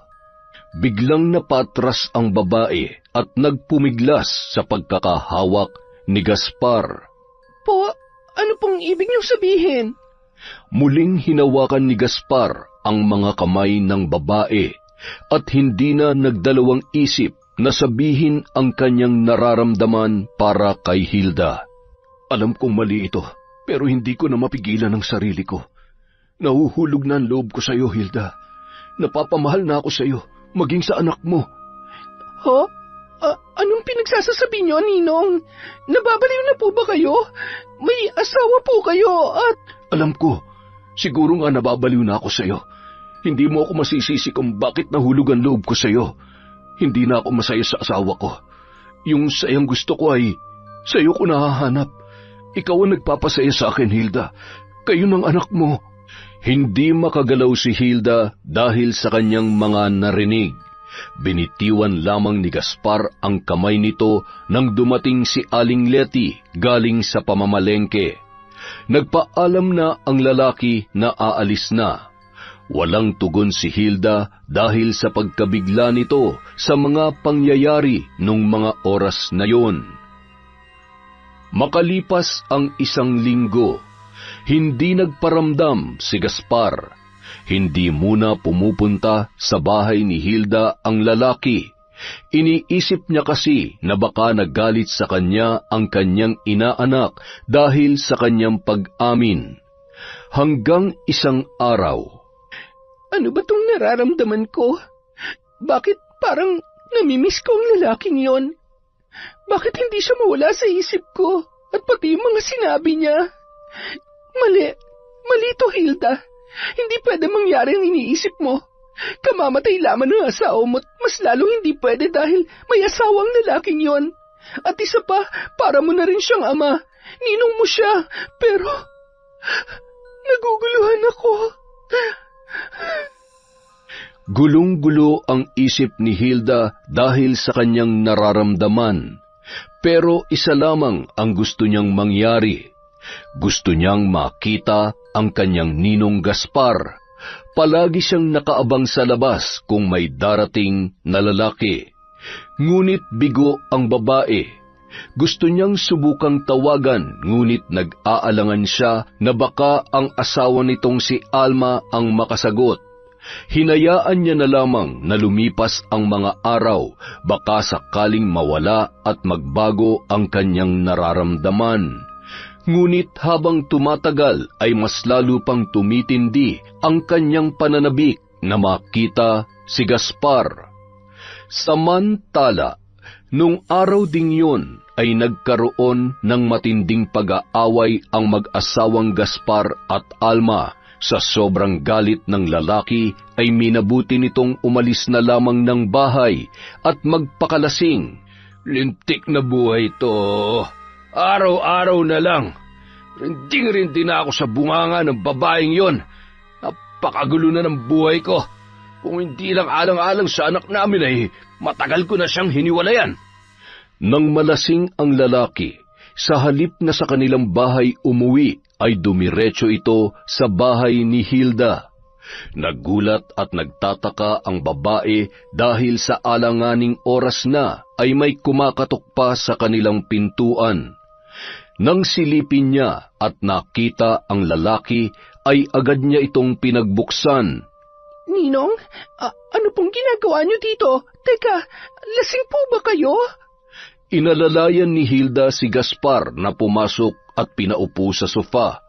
Biglang napatras ang babae at nagpumiglas sa pagkakahawak ni Gaspar. Po, ano pong ibig niyong sabihin? Muling hinawakan ni Gaspar ang mga kamay ng babae at hindi na nagdalawang isip na sabihin ang kanyang nararamdaman para kay Hilda. Alam kong mali ito, pero hindi ko na mapigilan ang sarili ko. Nahuhulog na ang loob ko sa iyo, Hilda. Napapamahal na ako sa iyo, maging sa anak mo. Ho? Anong pinagsasasabi niyo, Ninong? Nababaliw na po ba kayo? May asawa po kayo at... Alam ko, siguro nga nababaliw na ako sa iyo. Hindi mo ako masisisi kung bakit nahulog ang loob ko sa iyo. Hindi na ako masaya sa asawa ko. Yung sayang gusto ko ay sa iyo ko nahahanap. Ikaw ang nagpapasaya sa akin, Hilda. Kayo ng anak mo. Hindi makagalaw si Hilda dahil sa kanyang mga narinig. Binitiwan lamang ni Gaspar ang kamay nito nang dumating si Aling Letty galing sa pamamalengke. Nagpaalam na ang lalaki na aalis na. Walang tugon si Hilda dahil sa pagkabigla nito sa mga pangyayari nung mga oras na yon. Makalipas ang 1 linggo, hindi nagparamdam si Gaspar. Hindi muna pumupunta sa bahay ni Hilda ang lalaki. Iniisip niya kasi na baka nagalit sa kanya ang kanyang inaanak dahil sa kanyang pag-amin. Hanggang isang araw, ano ba tong nararamdaman ko? Bakit parang namimiss ko ang lalaking yon? Bakit hindi siya mawala sa isip ko? At pati yung mga sinabi niya. Mali to, Hilda. Hindi pwede mangyari ang iniisip mo. Kamamatay lamang ng asawa mo at mas lalong hindi pwede dahil may asawang lalaking yon. At isa pa, para mo na rin siyang ama. Ninong mo siya, pero naguguluhan ako. Gulong-gulo ang isip ni Hilda dahil sa kanyang nararamdaman. Pero isa lamang ang gusto niyang mangyari. Gusto niyang makita ang kanyang ninong Gaspar. Palagi siyang nakaabang sa labas kung may darating na lalaki. Ngunit bigo ang babae. Gusto niyang subukang tawagan, ngunit nag-aalangan siya na baka ang asawa nitong si Alma ang makasagot. Hinayaan niya na lamang na lumipas ang mga araw, baka sakaling mawala at magbago ang kanyang nararamdaman. Ngunit habang tumatagal ay mas lalo pang tumitindi ang kanyang pananabik na makita si Gaspar. Samantala, nung araw ding yun ay nagkaroon ng matinding pag-aaway ang mag-asawang Gaspar at Alma. Sa sobrang galit ng lalaki ay minabuti nitong umalis na lamang ng bahay at magpakalasing. Lintik na buhay to. Araw-araw na lang. Rinding-rindi na ako sa bunganga ng babaeng yon. Napakagulo na ng buhay ko. Kung hindi lang alang-alang sa anak namin ay matagal ko na siyang hiniwalayan. Nang malasing ang lalaki, sa halip na sa kanilang bahay umuwi, ay dumiretso ito sa bahay ni Hilda. Nagulat at nagtataka ang babae dahil sa alanganing oras na ay may kumakatok pa sa kanilang pintuan. Nang silipin niya at nakita ang lalaki, ay agad niya itong pinagbuksan. Ninong, ano pong ginagawa niyo dito? Teka, lasing po ba kayo? Inalalayan ni Hilda si Gaspar na pumasok at pinaupo sa sofa.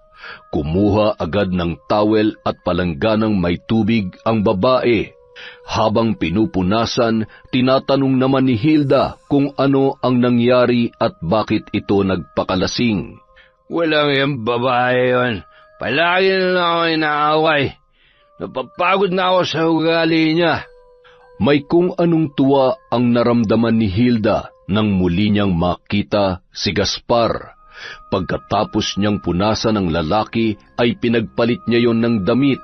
Kumuha agad ng towel at palangganang may tubig ang babae. Habang pinupunasan, tinatanong naman ni Hilda kung ano ang nangyari at bakit ito nagpakalasing. Walang yung babae yon. Palagi na lang ako inaaway. Napapagod na ako sa ugali niya. May kung anong tuwa ang naramdaman ni Hilda nang muli niyang makita si Gaspar. Pagkatapos niyang punasan ng lalaki ay pinagpalit niya yon ng damit.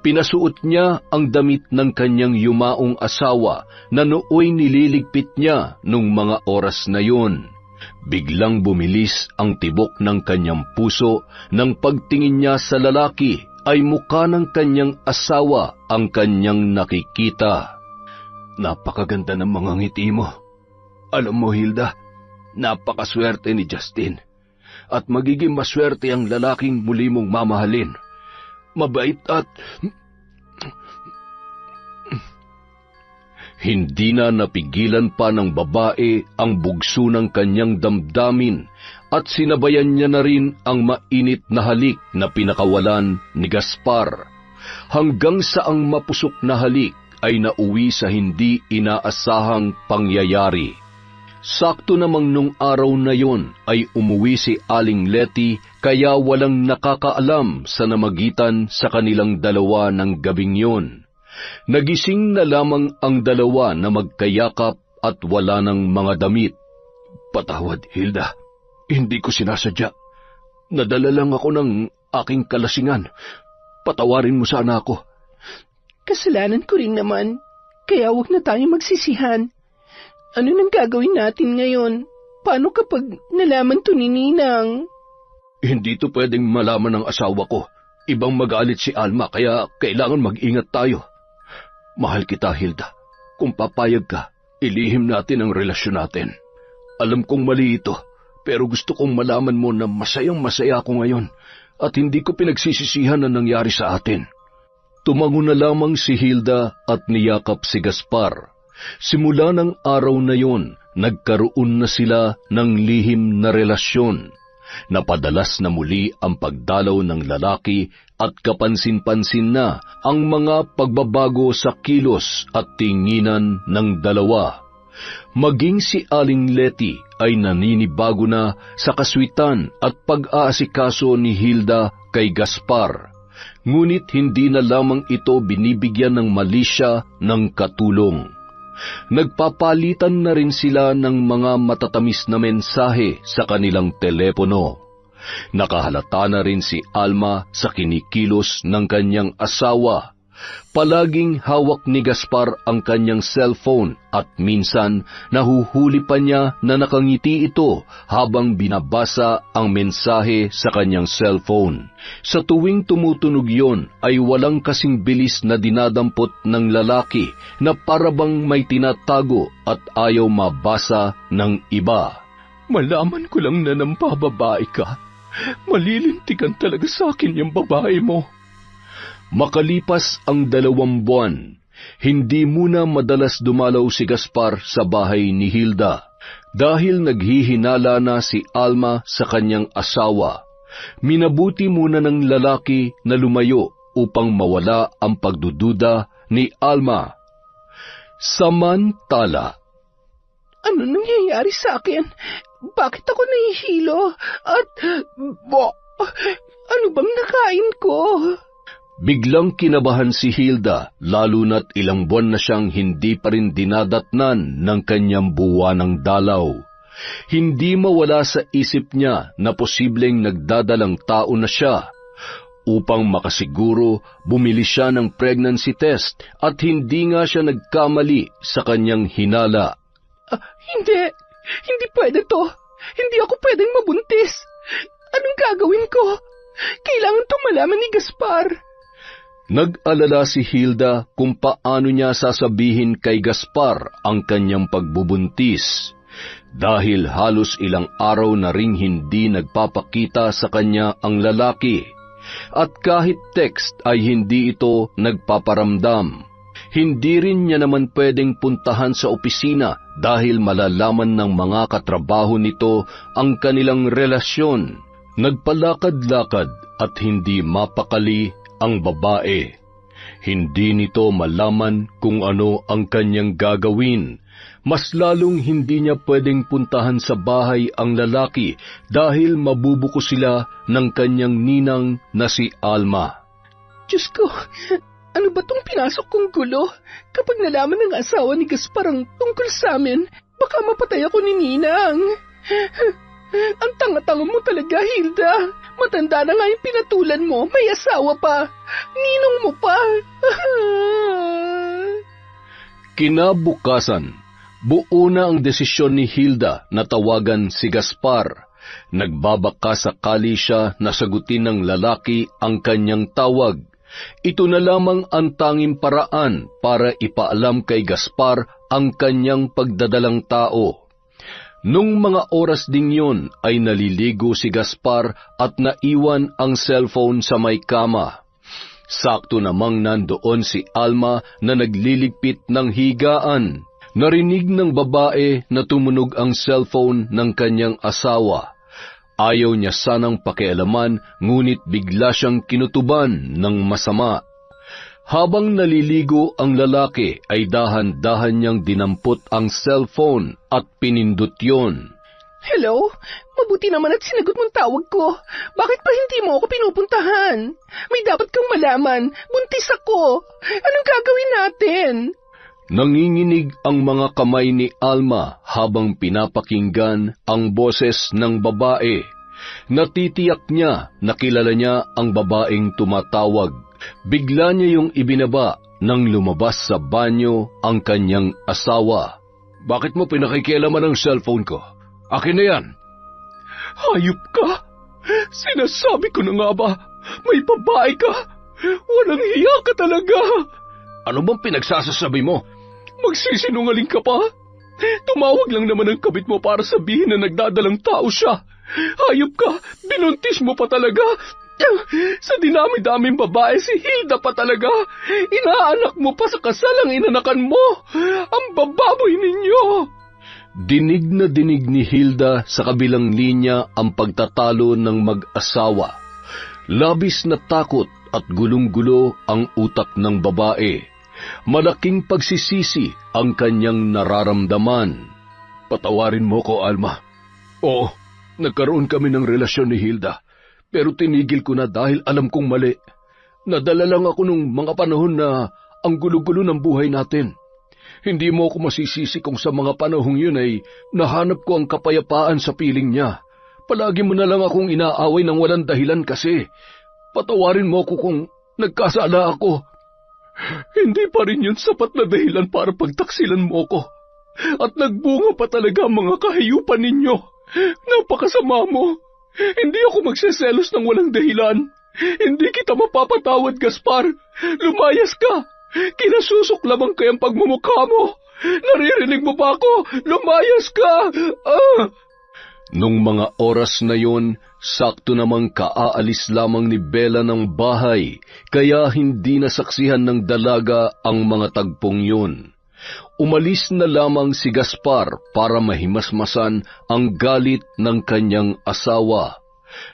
Pinasuot niya ang damit ng kanyang yumaong asawa na nooy nililigpit niya nung mga oras na yon. Biglang bumilis ang tibok ng kanyang puso nang pagtingin niya sa lalaki ay mukha ng kanyang asawa ang kanyang nakikita. Napakaganda ng mga ngiti mo. Alam mo, Hilda, napakaswerte ni Justin. At magiging maswerte ang lalaking muli mong mamahalin. Mabait at... Hindi na napigilan pa ng babae ang bugso ng kanyang damdamin at sinabayan niya na rin ang mainit na halik na pinakawalan ni Gaspar. Hanggang sa ang mapusok na halik ay nauwi sa hindi inaasahang pangyayari. Sakto namang nung araw na yon ay umuwi si Aling Letty kaya walang nakakaalam sa namagitan sa kanilang dalawa ng gabing yon. Nagising na lamang ang dalawa na magkayakap at wala ng mga damit. Patawad, Hilda. Hindi ko sinasadya. Nadala lang ako ng aking kalasingan. Patawarin mo sana ako. Kasalanan ko rin naman. Kaya huwag na tayo magsisihan. Ano nang gagawin natin ngayon? Paano kapag nalaman to ni Ninang? Hindi to pwedeng malaman ng asawa ko. Ibang magalit si Alma kaya kailangan mag-ingat tayo. Mahal kita, Hilda. Kung papayag ka, ilihim natin ang relasyon natin. Alam kong mali ito, pero gusto kong malaman mo na masayang-masaya ako ngayon at hindi ko pinagsisisihan ang nangyari sa atin. Tumango na lamang si Hilda at niyakap si Gaspar. Simula ng araw na yon, nagkaroon na sila ng lihim na relasyon. Napadalas na muli ang pagdalaw ng lalaki at kapansin-pansin na ang mga pagbabago sa kilos at tinginan ng dalawa. Maging si Aling Letty ay naninibago na sa kaswitan at pag-aasikaso ni Hilda kay Gaspar. Ngunit hindi na lamang ito binibigyan ng malisya ng katulong. Nagpapalitan na rin sila ng mga matatamis na mensahe sa kanilang telepono. Nakahalata na rin si Alma sa kinikilos ng kanyang asawa. Palaging hawak ni Gaspar ang kanyang cellphone at minsan nahuhuli pa niya na nakangiti ito habang binabasa ang mensahe sa kanyang cellphone. Sa tuwing tumutunog yon ay walang kasing bilis na dinadampot ng lalaki na parabang may tinatago at ayaw mabasa ng iba. Malaman ko lang na nampababae ka. Malilintikan talaga sa akin yung babae mo. Makalipas ang 2 buwan, hindi muna madalas dumalaw si Gaspar sa bahay ni Hilda dahil naghihinala na si Alma sa kanyang asawa. Minabuti muna ng lalaki na lumayo upang mawala ang pagdududa ni Alma. Samantala, ano nangyayari sa akin? Bakit ako nahihilo? At, ano bang nakain ko? biglang kinabahan si Hilda lalo na't ilang buwan na siyang hindi pa rin dinadatnan ng kanyang buwanang dalaw. Hindi mawala sa isip niya na posibleng nagdadalang tao na siya. Upang makasiguro, bumili siya ng pregnancy test at hindi nga siya nagkamali sa kanyang hinala. Hindi pwede to. Hindi ako pwedeng mabuntis. Anong gagawin ko? Kailangan itong malaman ni Gaspar. Nag-alala si Hilda kung paano niya sasabihin kay Gaspar ang kanyang pagbubuntis. Dahil halos ilang araw na ring hindi nagpapakita sa kanya ang lalaki. At kahit text ay hindi ito nagpaparamdam. Hindi rin niya naman pwedeng puntahan sa opisina dahil malalaman ng mga katrabaho nito ang kanilang relasyon. Nagpalakad-lakad at hindi mapakali ang babae. Hindi nito malaman kung ano ang kanyang gagawin. Mas lalong hindi niya pwedeng puntahan sa bahay ang lalaki dahil mabubuko sila ng kanyang ninang na si Alma. Diyos ko, ano ba tong pinasok kong gulo? Kapag nalaman ng asawa ni Gaspar ang tungkol sa amin, baka mapatay ako ni Ninang. Ang tanga-tanga mo talaga, Hilda. Matanda na nga yung pinatulan mo, may asawa pa. Ninong mo pa. Kinabukasan, buo na ang desisyon ni Hilda na tawagan si Gaspar. Nagbabaka sakali siya na sagutin ng lalaki ang kanyang tawag. Ito na lamang ang tanging paraan para ipaalam kay Gaspar ang kanyang pagdadalang tao. Nung mga oras ding yon ay naliligo si Gaspar at naiwan ang cellphone sa may kama. Sakto namang nandoon si Alma na nagliligpit ng higaan. Narinig ng babae na tumunog ang cellphone ng kanyang asawa. Ayaw niya sanang pakialaman, ngunit bigla siyang kinutuban ng masama. Habang naliligo ang lalaki ay dahan-dahan niyang dinampot ang cellphone at pinindot yon. Hello? Mabuti naman at sinagot mong tawag ko. Bakit pa hindi mo ako pinupuntahan? May dapat kang malaman. Buntis ako. Anong gagawin natin? Nanginginig ang mga kamay ni Alma habang pinapakinggan ang boses ng babae. Natitiyak niya na kilala niya ang babaeng tumatawag. Bigla niya yung ibinaba nang lumabas sa banyo ang kanyang asawa. Bakit mo pinakikialaman ang cellphone ko? Akin na yan. Hayop ka! Sinasabi ko na nga ba, may babae ka! Walang hiya ka talaga! Ano bang pinagsasasabi mo? Magsisinungaling ka pa? Tumawag lang naman ang kabit mo para sabihin na nagdadalang tao siya. Hayop ka! Binuntis mo pa talaga! Sa dinami-daming babae, si Hilda pa talaga! Inaanak mo pa sa kasal ang inanakan mo! Ang bababoy ninyo! Dinig na dinig ni Hilda sa kabilang linya ang pagtatalo ng mag-asawa. Labis na takot at gulong-gulo ang utak ng babae. Malaking pagsisisi ang kanyang nararamdaman. Patawarin mo ko, Alma. Oo, nagkaroon kami ng relasyon ni Hilda, pero tinigil ko na dahil alam kong mali. Nadala lang ako nung mga panahon na ang gulo-gulo ng buhay natin. Hindi mo ako masisisi kung sa mga panahong yun ay nahanap ko ang kapayapaan sa piling niya. Palagi mo na lang akong inaaway ng walang dahilan kasi. Patawarin mo ko kung nagkasala ako. Hindi pa rin yun sapat na dahilan para pagtaksilan mo ko. At nagbunga pa talaga ang mga kahayupan ninyo. Napakasama mo. Hindi ako magseselos ng walang dahilan. Hindi kita mapapatawad, Gaspar. Lumayas ka. Kinasusok lamang kayang pagmumukha mo. Naririnig mo ba ako? Lumayas ka! Nung mga oras na yon, sakto namang kaaalis lamang ni Bella ng bahay, kaya hindi nasaksihan ng dalaga ang mga tagpong yun. Umalis na lamang si Gaspar para mahimasmasan ang galit ng kanyang asawa.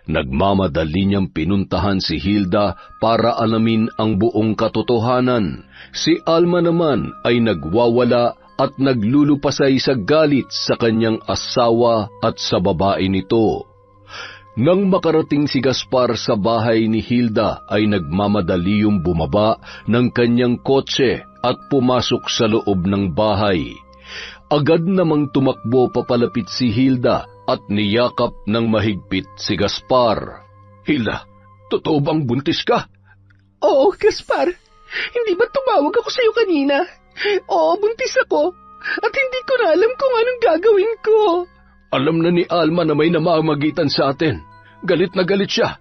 Nagmamadali niyang pinuntahan si Hilda para alamin ang buong katotohanan. Si Alma naman ay nagwawala at naglulupasay sa galit sa kanyang asawa at sa babae nito. Nang makarating si Gaspar sa bahay ni Hilda ay nagmamadali yung bumaba ng kanyang kotse at pumasok sa loob ng bahay. Agad namang tumakbo papalapit si Hilda at niyakap ng mahigpit si Gaspar. Hilda, totoo bang buntis ka? Oo, Gaspar. Hindi ba tumawag ako sa'yo kanina? Oo, buntis ako. At hindi ko na alam kung anong gagawin ko. Alam na ni Alma na may namamagitan sa atin. Galit na galit siya.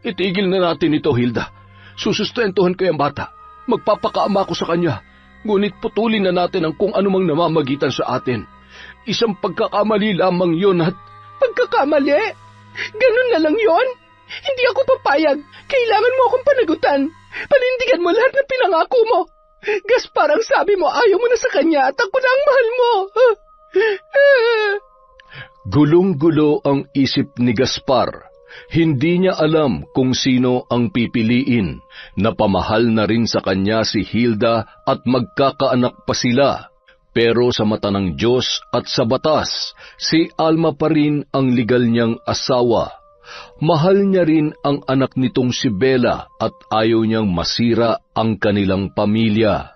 Itigil na natin ito, Hilda. Susustentuhan ko yung bata. Magpapakaama ko sa kanya. Ngunit putulin na natin ang kung anumang namamagitan sa atin. Isang pagkakamali lamang yun at... Pagkakamali? Ganun na lang yon? Hindi ako papayag. Kailangan mo akong panagutan. Panindigan mo lahat ng pinangako mo. Gaspar, ang sabi mo, ayaw mo na sa kanya at ako na ang mahal mo. Gulong-gulo ang isip ni Gaspar. Hindi niya alam kung sino ang pipiliin. Napamahal na rin sa kanya si Hilda at magkakaanak pa sila. Pero sa mata ng Diyos at sa batas, si Alma pa rin ang legal niyang asawa. Mahal niya rin ang anak nitong si Bella at ayaw niyang masira ang kanilang pamilya.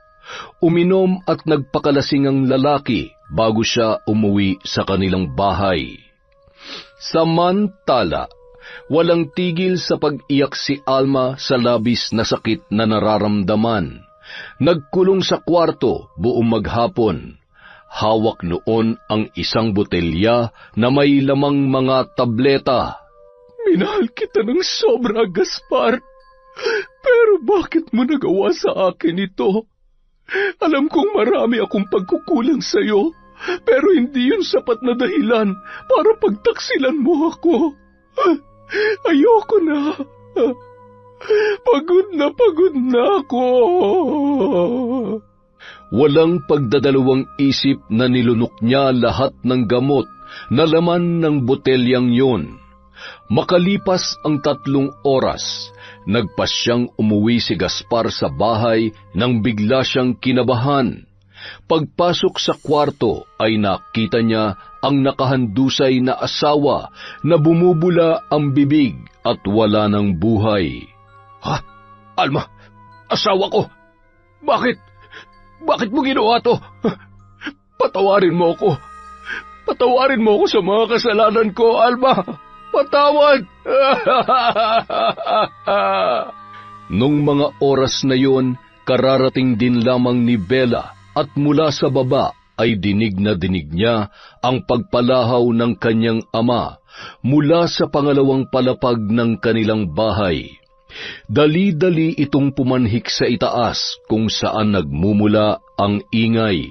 Uminom at nagpakalasing ang lalaki bago siya umuwi sa kanilang bahay. Samantala, walang tigil sa pag-iyak si Alma sa labis na sakit na nararamdaman. Nagkulong sa kwarto buong maghapon. Hawak noon ang isang botelya na may lamang mga tableta. Minahal kita ng sobra, Gaspar. Pero bakit mo nagawa sa akin ito? Alam kong marami akong pagkukulang sa'yo, pero hindi yun sapat na dahilan para pagtaksilan mo ako. Ayoko na. Pagod na ako. Walang pagdadalawang isip na nilunok niya lahat ng gamot na laman ng botelyang yun. Makalipas ang 3 oras, nagpasyang umuwi si Gaspar sa bahay nang bigla siyang kinabahan. Pagpasok sa kwarto ay nakita niya ang nakahandusay na asawa na bumubula ang bibig at wala ng buhay. Ha? Alma, asawa ko! Bakit mo ginawa to? Patawarin mo ako. Patawarin mo ako sa mga kasalanan ko, Alma. Patawad! Nung mga oras na yon, kararating din lamang ni Bella at mula sa baba ay dinig na dinig niya ang pagpalahaw ng kanyang ama mula sa pangalawang palapag ng kanilang bahay. Dali-dali itong pumanhik sa itaas kung saan nagmumula ang ingay.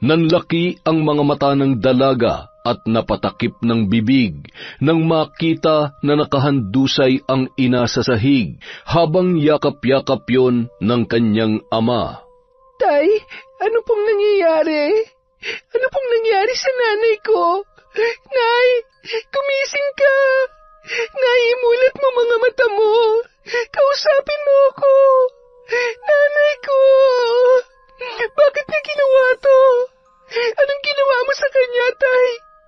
Nanlaki ang mga mata ng dalaga at napatakip ng bibig nang makita na nakahandusay ang ina sa sahig habang yakap-yakap yon ng kanyang ama. Tay, ano pong nangyayari? Ano pong nangyari sa nanay ko? Nay, gumising ka! Nay, imulat mo mga mata mo! Kausapin mo ako! Nanay ko! Bakit niya ginawa to? Anong ginawa mo sa kanya, Tay?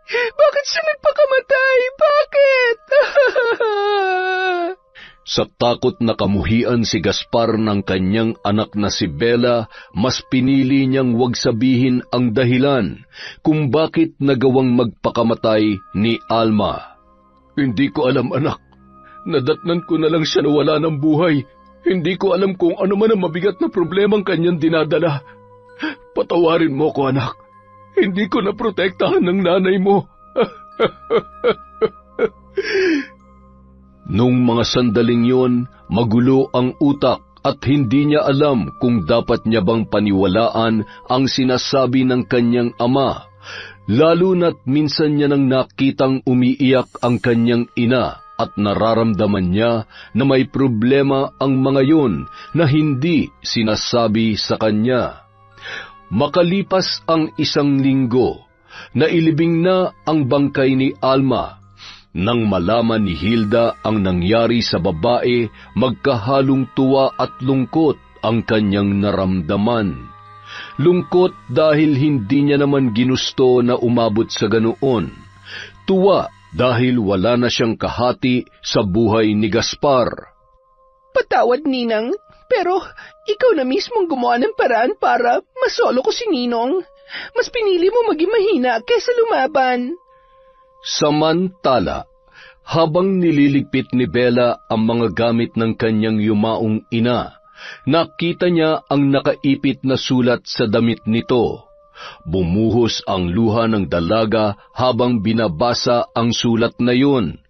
Bakit siya nagpakamatay? Bakit? Sa takot na kamuhian si Gaspar ng kanyang anak na si Bella, mas pinili niyang wag sabihin ang dahilan kung bakit nagawang magpakamatay ni Alma. Hindi ko alam, anak. Nadatnan ko na lang siya na wala ng buhay Hindi ko alam kung ano man ang mabigat na problemang kanyang dinadala. Patawarin mo ko, anak. Hindi ko naprotektahan ng nanay mo. Nung mga sandaling yon, magulo ang utak at hindi niya alam kung dapat niya bang paniwalaan ang sinasabi ng kanyang ama, lalo na't minsan niya nang nakitang umiiyak ang kanyang ina at nararamdaman niya na may problema ang mga yon na hindi sinasabi sa kanya. Makalipas ang 1 linggo, nailibing na ang bangkay ni Alma. Nang malaman ni Hilda ang nangyari sa babae, magkahalong tuwa at lungkot ang kanyang naramdaman. Lungkot dahil hindi niya naman ginusto na umabot sa ganoon. Tuwa dahil wala na siyang kahati sa buhay ni Gaspar. Patawad, Ninang, pero ikaw na mismong gumawa ng paraan para masolo ko si Ninong. Mas pinili mo maging mahina kaysa lumaban. Samantala, habang nililigpit ni Bella ang mga gamit ng kanyang yumaong ina, nakita niya ang nakaipit na sulat sa damit nito. Bumuhos ang luha ng dalaga habang binabasa ang sulat na yun.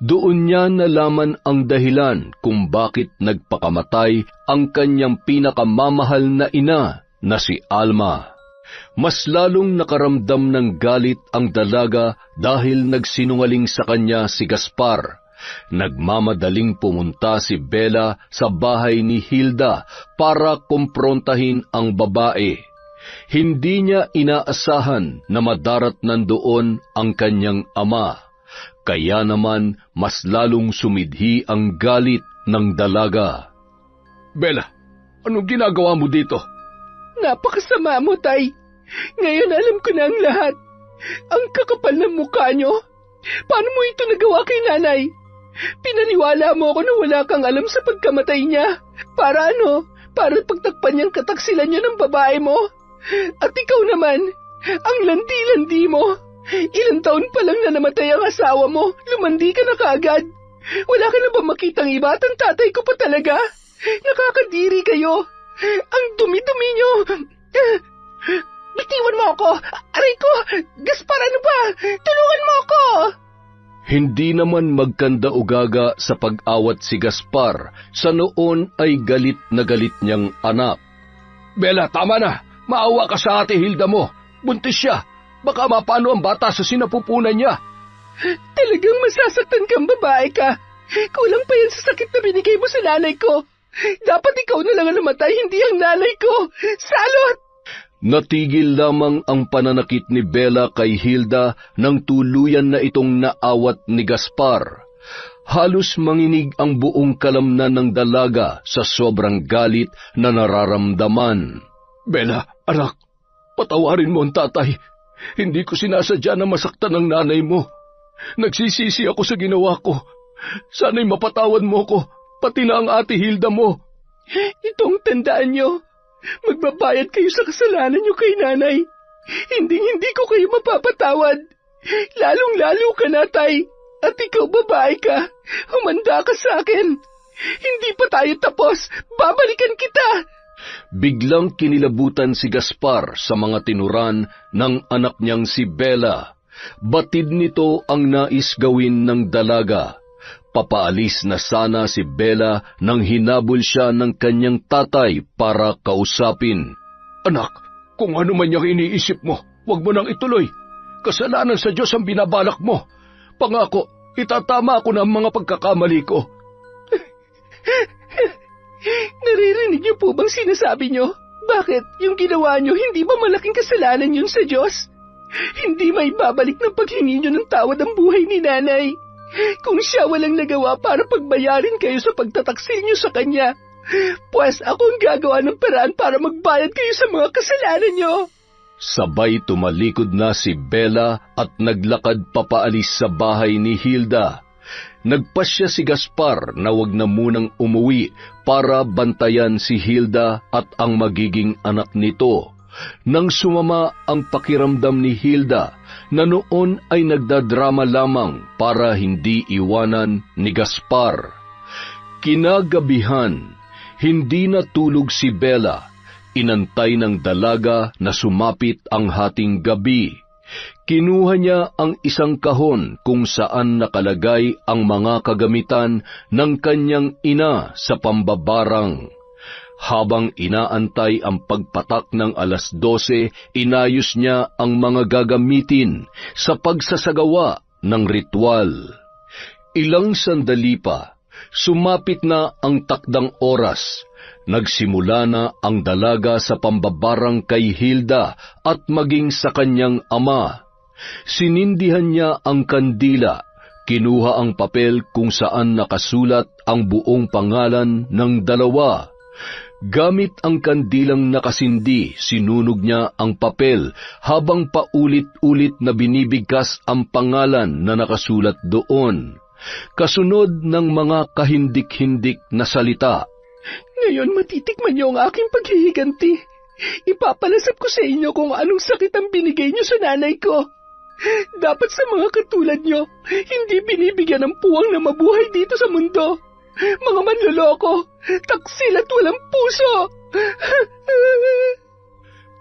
Doon niya nalaman ang dahilan kung bakit nagpakamatay ang kanyang pinakamamahal na ina na si Alma. Mas lalong nakaramdam ng galit ang dalaga dahil nagsinungaling sa kanya si Gaspar. Nagmamadaling pumunta si Bella sa bahay ni Hilda para kumprontahin ang babae. Hindi niya inaasahan na madarat nandoon ang kanyang ama. Kaya naman mas lalong sumidhi ang galit ng dalaga. Bella, anong ginagawa mo dito? Napakasama mo, Tay. Ngayon alam ko na ang lahat. Ang kakapal ng mukha nyo. Paano mo ito nagawa kay nanay? Pinaniwala mo ako na wala kang alam sa pagkamatay niya. Para ano? Para pagtakpan niyang kataksilan niya ng babae mo? At ikaw naman, ang landi-landi mo. Ilang taon pa lang na namatay ang asawa mo, lumandi ka na kaagad. Wala ka na ba makitang iba at ang tatay ko pa talaga? Nakakadiri kayo. Ang dumi-dumi nyo. Bitiwan mo ako! Aray ko! Gaspar, ano ba? Tulungan mo ako! Hindi naman magkanda-ugaga sa pag-awat si Gaspar. Sa noon ay galit na galit niyang anak. Bella, tama na! Maawa ka sa ate Hilda mo. Buntis siya. Baka mapano ang bata sa sinapupunan niya. Talagang masasaktan kang babae ka. Kulang pa yan sa sakit na binigay mo sa nanay ko. Dapat ikaw na lang ang namatay, hindi ang nanay ko. Salot! Natigil lamang ang pananakit ni Bella kay Hilda nang tuluyan na itong naawat ni Gaspar. Halos manginig ang buong kalamnan ng dalaga sa sobrang galit na nararamdaman. Bella, anak, patawarin mo ang tatay. Hindi ko sinasadya na masaktan ang nanay mo. Nagsisisi ako sa ginawa ko. Sana'y mapatawad mo ko, pati na ang ate Hilda mo. Itong tandaan nyo. Magbabayad kayo sa kasalanan niyo kay nanay. Hindi ko kayo mapapatawad. Lalong-lalo ka na, Tay. At ikaw babae ka. Humanda ka sa akin. Hindi pa tayo tapos. Babalikan kita. Biglang kinilabutan si Gaspar sa mga tinuran ng anak niyang si Bella. Batid nito ang nais gawin ng dalaga. Papaalis na sana si Bella nang hinabol siya ng kanyang tatay para kausapin. Anak, kung ano man yung iniisip mo, huwag mo nang ituloy. Kasalanan sa Diyos ang binabalak mo. Pangako, itatama ako ng mga pagkakamali ko. Naririnig niyo po bang sinasabi niyo? Bakit yung ginawa niyo hindi ba malaking kasalanan yun sa Diyos? Hindi may babalik ng paghingi niyo ng tawad ang buhay ni nanay. Kung siya walang nagawa para pagbayarin kayo sa pagtataksil niyo sa kanya, pues ako ang gagawa ng paraan para magbayad kayo sa mga kasalanan niyo. Sabay tumalikod na si Bella at naglakad papaalis sa bahay ni Hilda. Nagpasya si Gaspar na wag na munang umuwi para bantayan si Hilda at ang magiging anak nito. Nang sumama ang pakiramdam ni Hilda, na noon ay nagdadrama lamang para hindi iwanan ni Gaspar. Kinagabihan, Hindi natulog si Bella. Inantay ng dalaga na sumapit ang hating gabi. Kinuha niya ang isang kahon kung saan nakalagay ang mga kagamitan ng kanyang ina sa pambabarang. Habang inaantay ang pagpatak ng 12:00, inayos niya ang mga gagamitin sa pagsasagawa ng ritual. Ilang sandali pa, sumapit na ang takdang oras. Nagsimula na ang dalaga sa pambabarang kay Hilda at maging sa kanyang ama. Sinindihan niya ang kandila, kinuha ang papel kung saan nakasulat ang buong pangalan ng dalawa. Gamit ang kandilang nakasindi, sinunog niya ang papel habang paulit-ulit na binibigkas ang pangalan na nakasulat doon. Kasunod ng mga kahindik-hindik na salita. Ngayon matitikman niyo ang aking paghihiganti. Ipapalasap ko sa inyo kung anong sakit ang binigay niyo sa nanay ko. Dapat sa mga katulad niyo, hindi binibigyan ng puwang na mabuhay dito sa mundo. Mga manloloko, taksil at walang puso.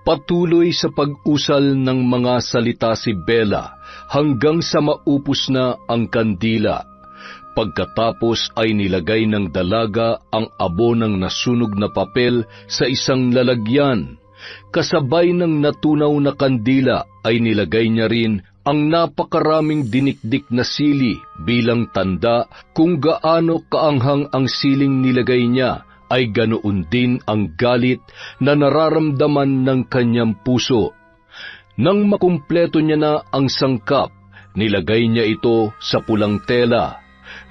Patuloy sa pag-usal ng mga salita si Bella hanggang sa maupos na ang kandila. Pagkatapos ay nilagay ng dalaga ang abo ng nasunog na papel sa isang lalagyan. Kasabay ng natunaw na kandila ay nilagay niya rin ang napakaraming dinikdik na sili bilang tanda kung gaano kaanghang ang siling nilagay niya ay ganoon din ang galit na nararamdaman ng kanyang puso. Nang makumpleto niya na ang sangkap, nilagay niya ito sa pulang tela.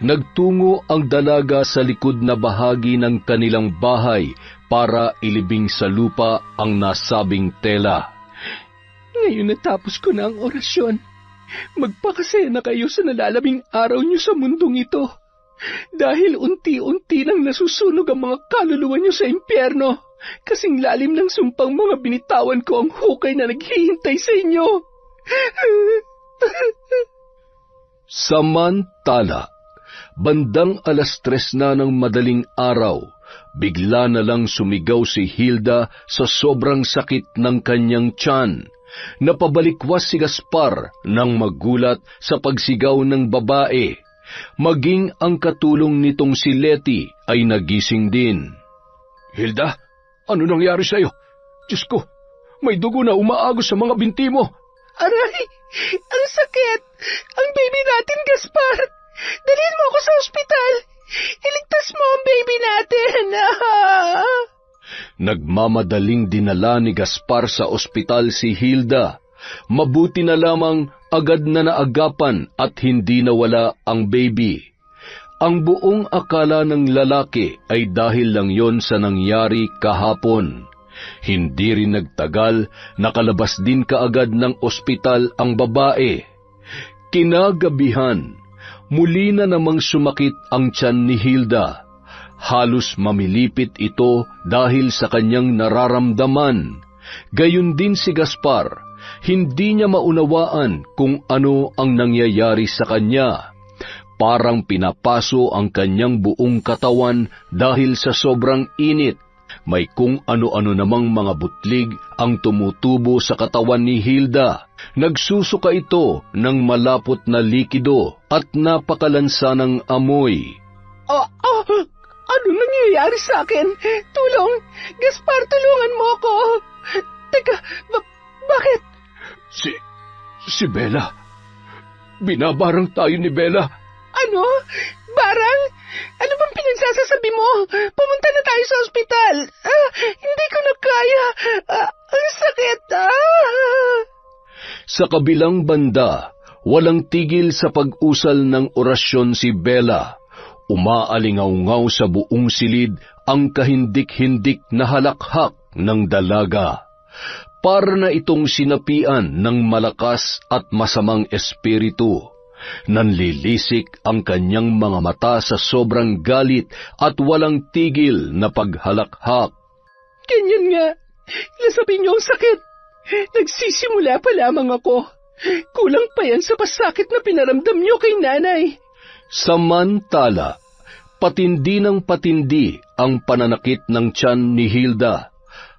Nagtungo ang dalaga sa likod na bahagi ng kanilang bahay para ilibing sa lupa ang nasabing tela. Ngayon natapos ko na ang orasyon. Magpakasaya na kayo sa nalalabing araw niyo sa mundong ito. Dahil unti-unti nang nasusunog ang mga kaluluwa niyo sa impyerno. Kasing lalim ng sumpang mga binitawan ko ang hukay na naghihintay sa inyo. Samantala, bandang 3:00 na ng madaling araw, bigla na lang sumigaw si Hilda sa sobrang sakit ng kanyang tiyan. Napabalikwas si Gaspar nang magulat sa pagsigaw ng babae. Maging ang katulong nitong si Letty ay nagising din. Hilda, ano nangyari sa'yo? Diyos ko, may dugo na umaagos sa mga binti mo. Aray, ang sakit! Ang baby natin, Gaspar! Dalhin mo ako sa ospital! Iligtas mo ang baby natin! Nagmamadaling dinala ni Gaspar sa ospital si Hilda. Mabuti na lamang agad na naagapan at hindi nawala ang baby. Ang buong akala ng lalaki ay dahil lang yon sa nangyari kahapon. Hindi rin nagtagal, nakalabas din kaagad ng ospital ang babae. Kinagabihan, muli na namang sumakit ang tiyan ni Hilda. Halos mamilipit ito dahil sa kanyang nararamdaman. Gayon din si Gaspar, hindi niya maunawaan kung ano ang nangyayari sa kanya. Parang pinapaso ang kanyang buong katawan dahil sa sobrang init. May kung ano-ano namang mga butlig ang tumutubo sa katawan ni Hilda. Nagsusuka ito ng malapot na likido at napakalansa ng amoy. Ano nangyayari sa akin? Tulong! Gaspar, tulungan mo ako! Teka, bakit? Si Bella. Binabarang tayo ni Bella. Ano? Barang? Ano bang pinagsasasabi mo? Pumunta na tayo sa ospital. Hindi ko na kaya. Ang sakit. Sa kabilang banda, walang tigil sa pag-usal ng orasyon si Bella. Umaalingaw-ngaw sa buong silid ang kahindik-hindik na halakhak ng dalaga. Para na itong sinapian ng malakas at masamang espiritu. Nanlilisik ang kanyang mga mata sa sobrang galit at walang tigil na paghalakhak. Ganyan nga. Nasabing niyo ang sakit. Nagsisimula pa lamang ako. Kulang pa yan sa pasakit na pinaramdam niyo kay nanay. Samantala, Patindi ng patindi ang pananakit ng tiyan ni Hilda.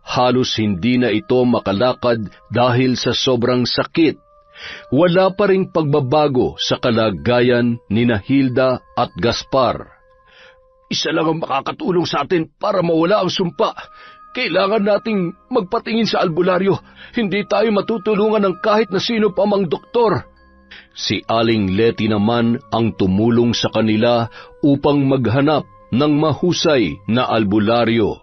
Halos hindi na ito makalakad dahil sa sobrang sakit. Wala pa ring pagbabago sa kalagayan ni Hilda at Gaspar. Isa lang ang makakatulong sa atin para mawala ang sumpa. Kailangan nating magpatingin sa albularyo. Hindi tayo matutulungan ng kahit na sino pa mang doktor. Si Aling Leti naman ang tumulong sa kanila upang maghanap ng mahusay na albularyo.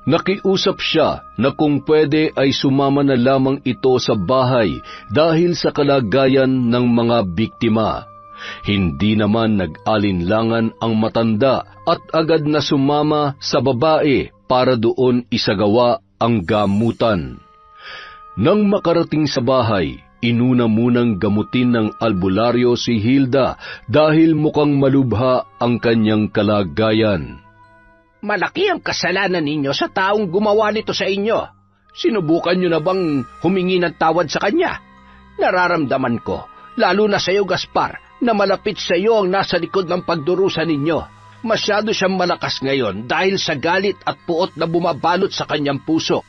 Nakiusap siya na kung pwede ay sumama na lamang ito sa bahay dahil sa kalagayan ng mga biktima. Hindi naman nag-alinlangan ang matanda at agad na sumama sa babae para doon isagawa ang gamutan. Nang makarating sa bahay, inuna munang gamutin ng albularyo si Hilda dahil mukhang malubha ang kanyang kalagayan. Malaki ang kasalanan ninyo sa taong gumawa nito sa inyo. Sinubukan nyo na bang humingi ng tawad sa kanya? Nararamdaman ko, lalo na sa iyo, Gaspar, na malapit sa iyo ang nasa likod ng pagdurusa ninyo. Masyado siyang malakas ngayon dahil sa galit at puot na bumabalot sa kanyang puso.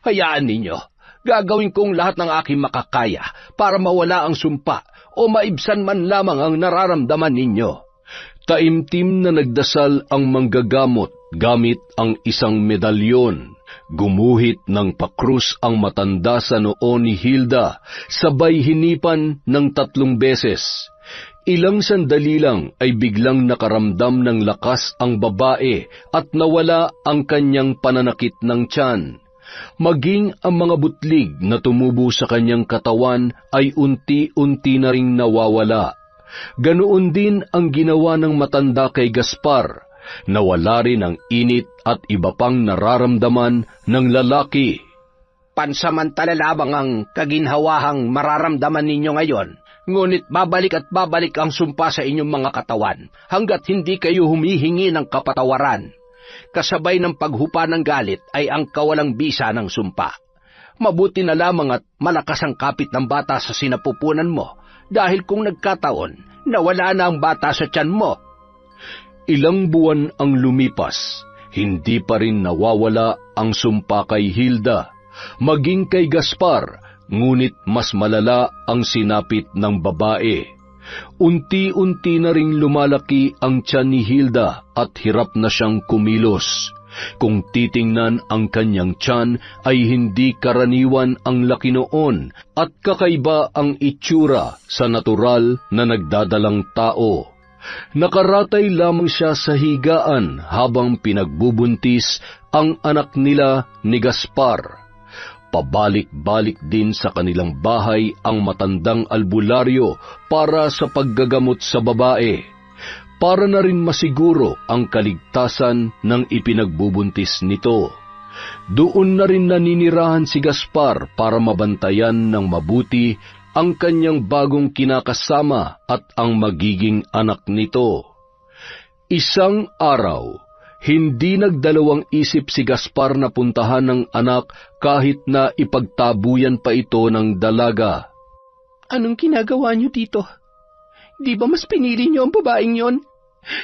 Hayaan ninyo, gagawin kong lahat ng aking makakaya para mawala ang sumpa o maibsan man lamang ang nararamdaman ninyo. Taimtim na nagdasal ang manggagamot gamit ang isang medalyon. Gumuhit ng pakrus ang matanda sa noo ni Hilda, sabay hinipan ng 3 beses. Ilang sandali lang ay biglang nakaramdam ng lakas ang babae at nawala ang kanyang pananakit ng tiyan. Maging ang mga butlig na tumubo sa kanyang katawan ay unti-unti na ring nawawala. Ganoon din ang ginawa ng matanda kay Gaspar. Nawala rin ang init at iba pang nararamdaman ng lalaki. Pansamantala lamang ang kaginhawahang mararamdaman ninyo ngayon, ngunit babalik at babalik ang sumpa sa inyong mga katawan hanggat hindi kayo humihingi ng kapatawaran. Kasabay ng paghupa ng galit ay ang kawalang bisa ng sumpa. Mabuti na lamang at malakas ang kapit ng bata sa sinapupunan mo, dahil kung nagkataon, nawala na ang bata sa tiyan mo. Ilang buwan ang lumipas, hindi pa rin nawawala ang sumpa kay Hilda, maging kay Gaspar, ngunit mas malala ang sinapit ng babae. Unti-unti na ring lumalaki ang tiyan ni Hilda at hirap na siyang kumilos. Kung titingnan ang kanyang tiyan ay hindi karaniwan ang laki noon at kakaiba ang itsura sa natural na nagdadalang tao. Nakaratay lamang siya sa higaan habang pinagbubuntis ang anak nila ni Gaspar. Pabalik-balik din sa kanilang bahay ang matandang albularyo para sa paggagamot sa babae. Para na rin masiguro ang kaligtasan ng ipinagbubuntis nito. Doon na rin naninirahan si Gaspar para mabantayan ng mabuti ang kanyang bagong kinakasama at ang magiging anak nito. Isang araw, hindi nagdalawang isip si Gaspar na puntahan ng anak kahit na ipagtabuyan pa ito ng dalaga. Anong ginagawa niyo dito? Di ba mas pinili niyo ang babaeng yon?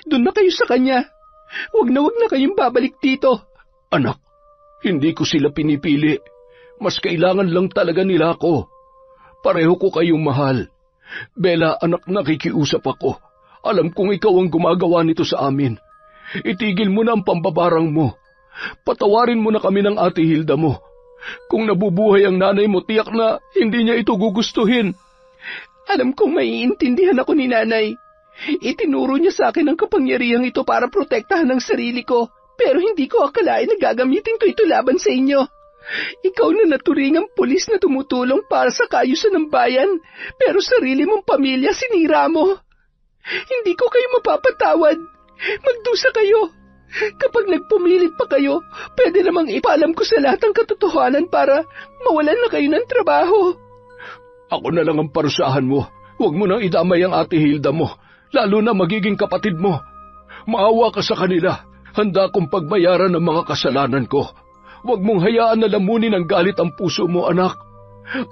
Doon na kayo sa kanya. Huwag na kayong babalik dito. Anak, hindi ko sila pinipili. Mas kailangan lang talaga nila ako. Pareho ko kayong mahal. Bella, anak, nakikiusap ako. Alam kong ikaw ang gumagawa nito sa amin. Itigil mo na ang pambabarang mo. Patawarin mo na kami ng Ate Hilda mo. Kung nabubuhay ang nanay mo, tiyak na hindi niya ito gugustuhin. Alam kong maiintindihan ako ni nanay. Itinuro niya sa akin ang kapangyarihang ito para protektahan ang sarili ko, pero hindi ko akalain na gagamitin ko ito laban sa inyo. Ikaw na naturingang pulis na tumutulong para sa kaayusan ng bayan, pero sarili mong pamilya sinira mo. Hindi ko kayo mapapatawad. Magdusa kayo. Kapag nagpumilit pa kayo, pwede namang ipaalam ko sa lahat ang katotohanan para mawalan na kayo ng trabaho. Ako na lang ang parusahan mo. Huwag mo nang idamay ang Ate Hilda mo, lalo na magiging kapatid mo. Maawa ka sa kanila. Handa kong pagbayaran ang mga kasalanan ko. Huwag mong hayaan na lamunin ng galit ang puso mo, anak.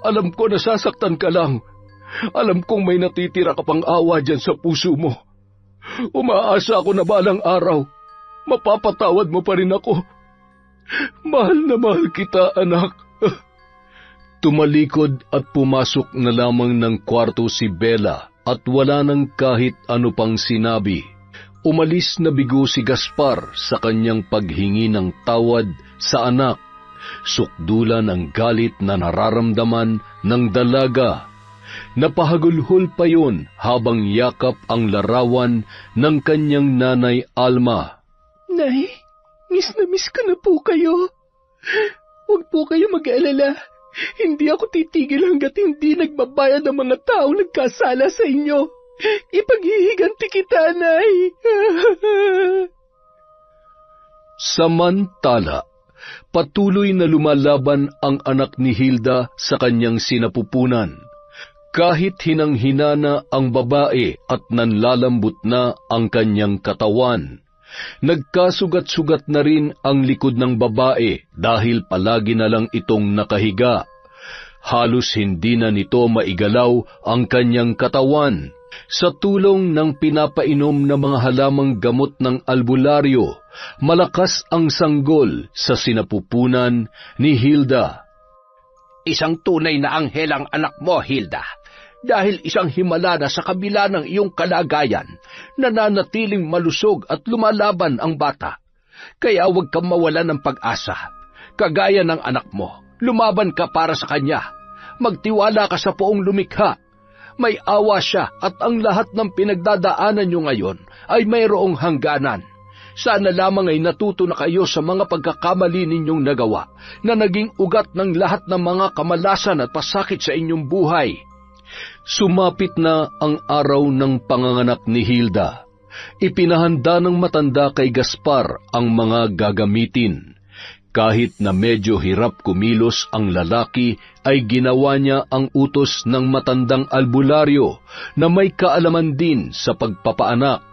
Alam ko nasasaktan ka lang. Alam kong may natitira ka pang awa dyan sa puso mo. Umaasa ako na balang araw, mapapatawad mo pa rin ako. Mahal na mahal kita, anak. Tumalikod at pumasok na lamang ng kwarto si Bella at wala nang kahit ano pang sinabi. Umalis na bigo si Gaspar sa kanyang paghingi ng tawad sa anak. Sukdulan ang galit na nararamdaman ng dalaga. Napahagulhol pa yon habang yakap ang larawan ng kanyang nanay Alma. Nay, miss na miss ko na po kayo. Huwag po kayo mag-alala. Hindi ako titigil hanggat hindi nagbabayad ang mga taong nagkasala sa inyo. Ipaghihiganti kita, Nay. Samantala, patuloy na lumalaban ang anak ni Hilda sa kanyang sinapupunan. Kahit hinang-hina na ang babae at nanlalambot na ang kanyang katawan. Nagkasugat-sugat na rin ang likod ng babae dahil palagi na lang itong nakahiga. Halos hindi na nito maigalaw ang kanyang katawan. Sa tulong ng pinapainom na mga halamang gamot ng albularyo, malakas ang sanggol sa sinapupunan ni Hilda. Isang tunay na anghel ang anak mo, Hilda. Dahil isang himala na sa kabila ng iyong kalagayan, nananatiling malusog at lumalaban ang bata. Kaya huwag kang mawala ng pag-asa. Kagaya ng anak mo, lumaban ka para sa kanya. Magtiwala ka sa Poong lumikha. May awa siya at ang lahat ng pinagdadaanan niyo ngayon ay mayroong hangganan. Sana lamang ay natuto na kayo sa mga pagkakamali ninyong nagawa na naging ugat ng lahat ng mga kamalasan at pasakit sa inyong buhay. Sumapit na ang araw ng panganganak ni Hilda. Ipinahanda ng matanda kay Gaspar ang mga gagamitin. Kahit na medyo hirap kumilos ang lalaki, ay ginawa niya ang utos ng matandang albularyo na may kaalaman din sa pagpapaanak.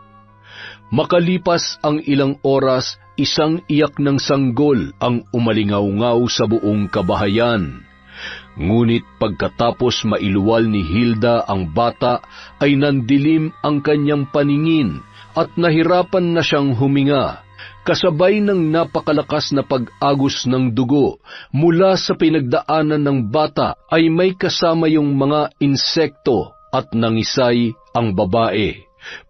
Makalipas ang ilang oras, isang iyak ng sanggol ang umalingaw-ngaw sa buong kabahayan. Ngunit pagkatapos mailuwal ni Hilda ang bata, ay nandilim ang kanyang paningin at nahirapan na siyang huminga. Kasabay ng napakalakas na pag-agos ng dugo mula sa pinagdaanan ng bata ay may kasama yung mga insekto at nangisay ang babae.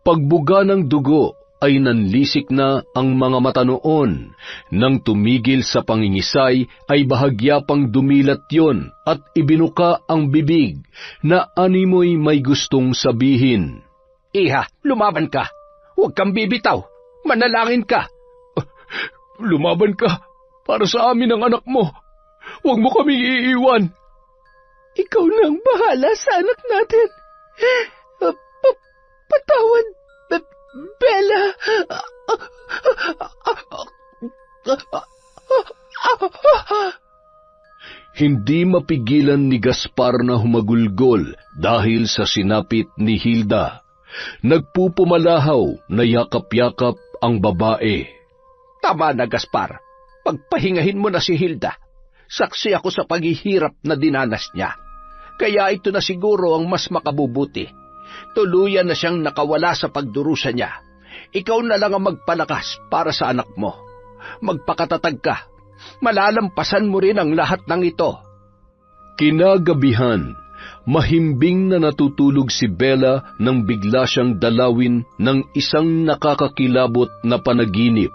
Pagbuga ng dugo ay nanlisik na ang mga mata noon. Nang tumigil sa pangingisay ay bahagya pang dumilat yon at ibinuka ang bibig na animoy may gustong sabihin. Iha, lumaban ka. Huwag kang bibitaw. Manalangin ka. Lumaban ka para sa amin ang anak mo. Huwag mo kaming iiwan. Ikaw na ang bahala sa anak natin. Patawad, Bella. Hindi mapigilan ni Gaspar na humagulgol dahil sa sinapit ni Hilda. Nagpupumalahaw na yakap-yakap ang babae. Tama na, Gaspar. Pagpahingahin mo na si Hilda. Saksi ako sa paghihirap na dinanas niya. Kaya ito na siguro ang mas makabubuti. Tuluyan na siyang nakawala sa pagdurusa niya. Ikaw na lang ang magpalakas para sa anak mo. Magpakatatag ka. Malalampasan mo rin ang lahat ng ito. Kinagabihan, mahimbing na natutulog si Bella nang bigla siyang dalawin ng isang nakakakilabot na panaginip.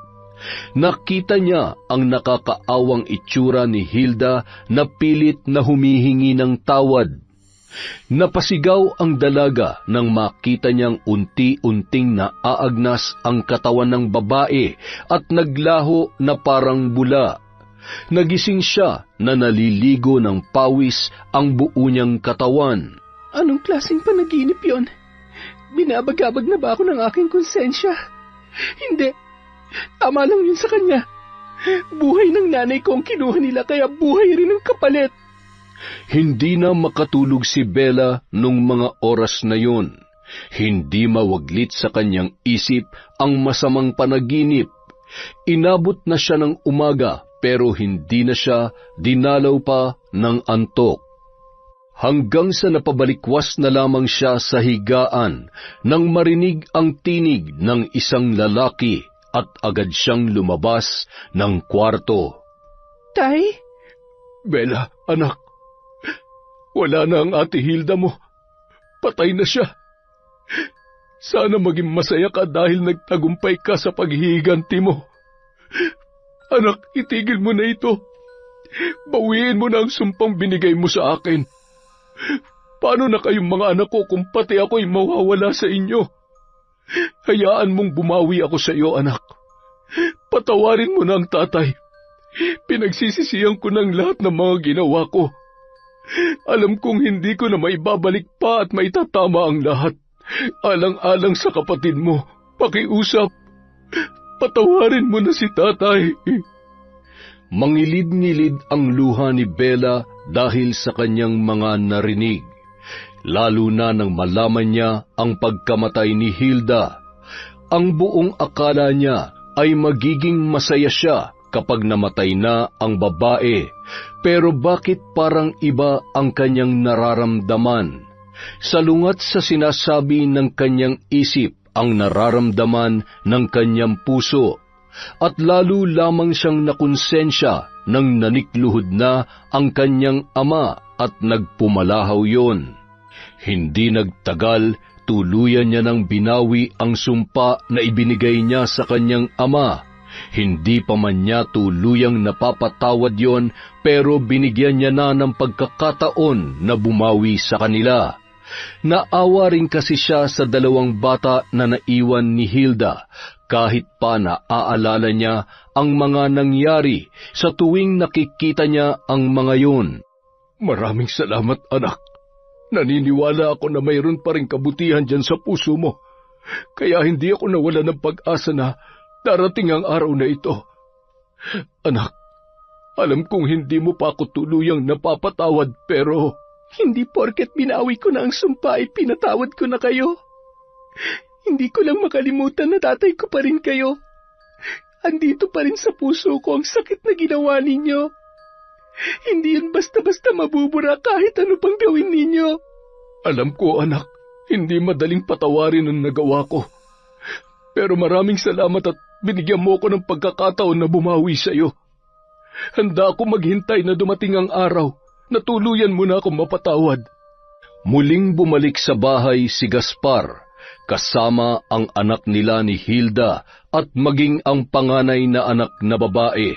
Nakita niya ang nakakaawang itsura ni Hilda na pilit na humihingi ng tawad. Napasigaw ang dalaga nang makita niyang unti-unting naaagnas ang katawan ng babae at naglaho na parang bula. Nagising siya na naliligo ng pawis ang buo niyang katawan. Anong klaseng panaginip yon? Binabagabag na ba ako ng aking konsensya? Hindi. Tama lang yun sa kanya. Buhay ng nanay ko ang kinuha nila, kaya buhay rin ang kapalit. Hindi na makatulog si Bella nung mga oras na yun. Hindi mawaglit sa kanyang isip ang masamang panaginip. Inabot na siya ng umaga pero hindi na siya dinalaw pa ng antok. hanggang sa napabalikwas na lamang siya sa higaan nang marinig ang tinig ng isang lalaki at agad siyang lumabas ng kwarto. Tay? Bella, anak, wala na ang ate Hilda mo. Patay na siya. Sana maging masaya ka dahil nagtagumpay ka sa paghihiganti mo. Anak, itigil mo na ito. Bawiin mo na ang sumpang binigay mo sa akin. Paano na kayong mga anak ko kung pati ako'y mawawala sa inyo? Hayaan mong bumawi ako sa iyo, anak. Patawarin mo na ang tatay. Pinagsisisihan ko ng lahat ng mga ginawa ko. Alam kong hindi ko na maibabalik pa at maitatama ang lahat. Alang-alang sa kapatid mo, pakiusap. Patawarin mo na si tatay. Mangilid-ngilid ang luha ni Bella dahil sa kanyang mga narinig, lalo na nang malaman niya ang pagkamatay ni Hilda. Ang buong akala niya ay magiging masaya siya kapag namatay na ang babae, pero bakit parang iba ang kanyang nararamdaman? Salungat sa sinasabi ng kanyang isip ang nararamdaman ng kanyang puso. At lalo lamang siyang nakonsensya nang nanikluhod na ang kanyang ama at nagpumalahaw yon. Hindi nagtagal, tuluyan niya nang binawi ang sumpa na ibinigay niya sa kanyang ama. Hindi pa man niya tuluyang napapatawad yon, pero binigyan niya na ng pagkakataon na bumawi sa kanila. Naawa rin kasi siya sa dalawang bata na naiwan ni Hilda, kahit pa naaalala niya ang mga nangyari sa tuwing nakikita niya ang mga yun. Maraming salamat, anak. Naniniwala ako na mayroon pa rin kabutihan dyan sa puso mo. Kaya hindi ako nawala ng pag-asa na darating ang araw na ito. Anak, alam kong hindi mo pa ako tuluyang napapatawad, pero hindi porket binawi ko na ang sumpa ay pinatawad ko na kayo. Hindi ko lang makalimutan na tatay ko pa rin kayo. Andito pa rin sa puso ko ang sakit na ginawa ninyo. Hindi yun basta-basta mabubura kahit ano pang gawin ninyo. Alam ko, anak, hindi madaling patawarin ang nagawa ko. Pero maraming salamat at binigyan mo ko ng pagkakataon na bumawi sa iyo. Handa ako maghintay na dumating ang araw na tuluyan mo na akong mapatawad. Muling bumalik sa bahay si Gaspar, kasama ang anak nila ni Hilda at maging ang panganay na anak na babae.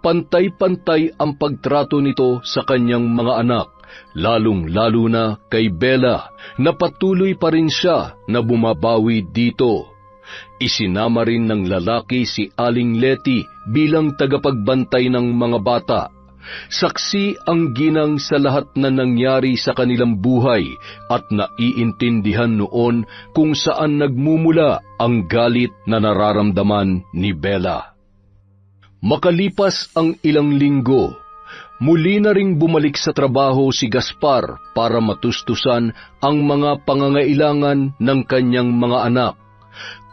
Pantay-pantay ang pagtrato nito sa kanyang mga anak, lalong-lalo na kay Bella, na patuloy pa rin siya na bumabawi dito. Isinama rin ng lalaki si Aling Letty bilang tagapagbantay ng mga bata. Saksi ang ginang sa lahat na nangyari sa kanilang buhay at naiintindihan noon kung saan nagmumula ang galit na nararamdaman ni Bella. Makalipas ang ilang linggo, muli na ring bumalik sa trabaho si Gaspar para matustusan ang mga pangangailangan ng kanyang mga anak.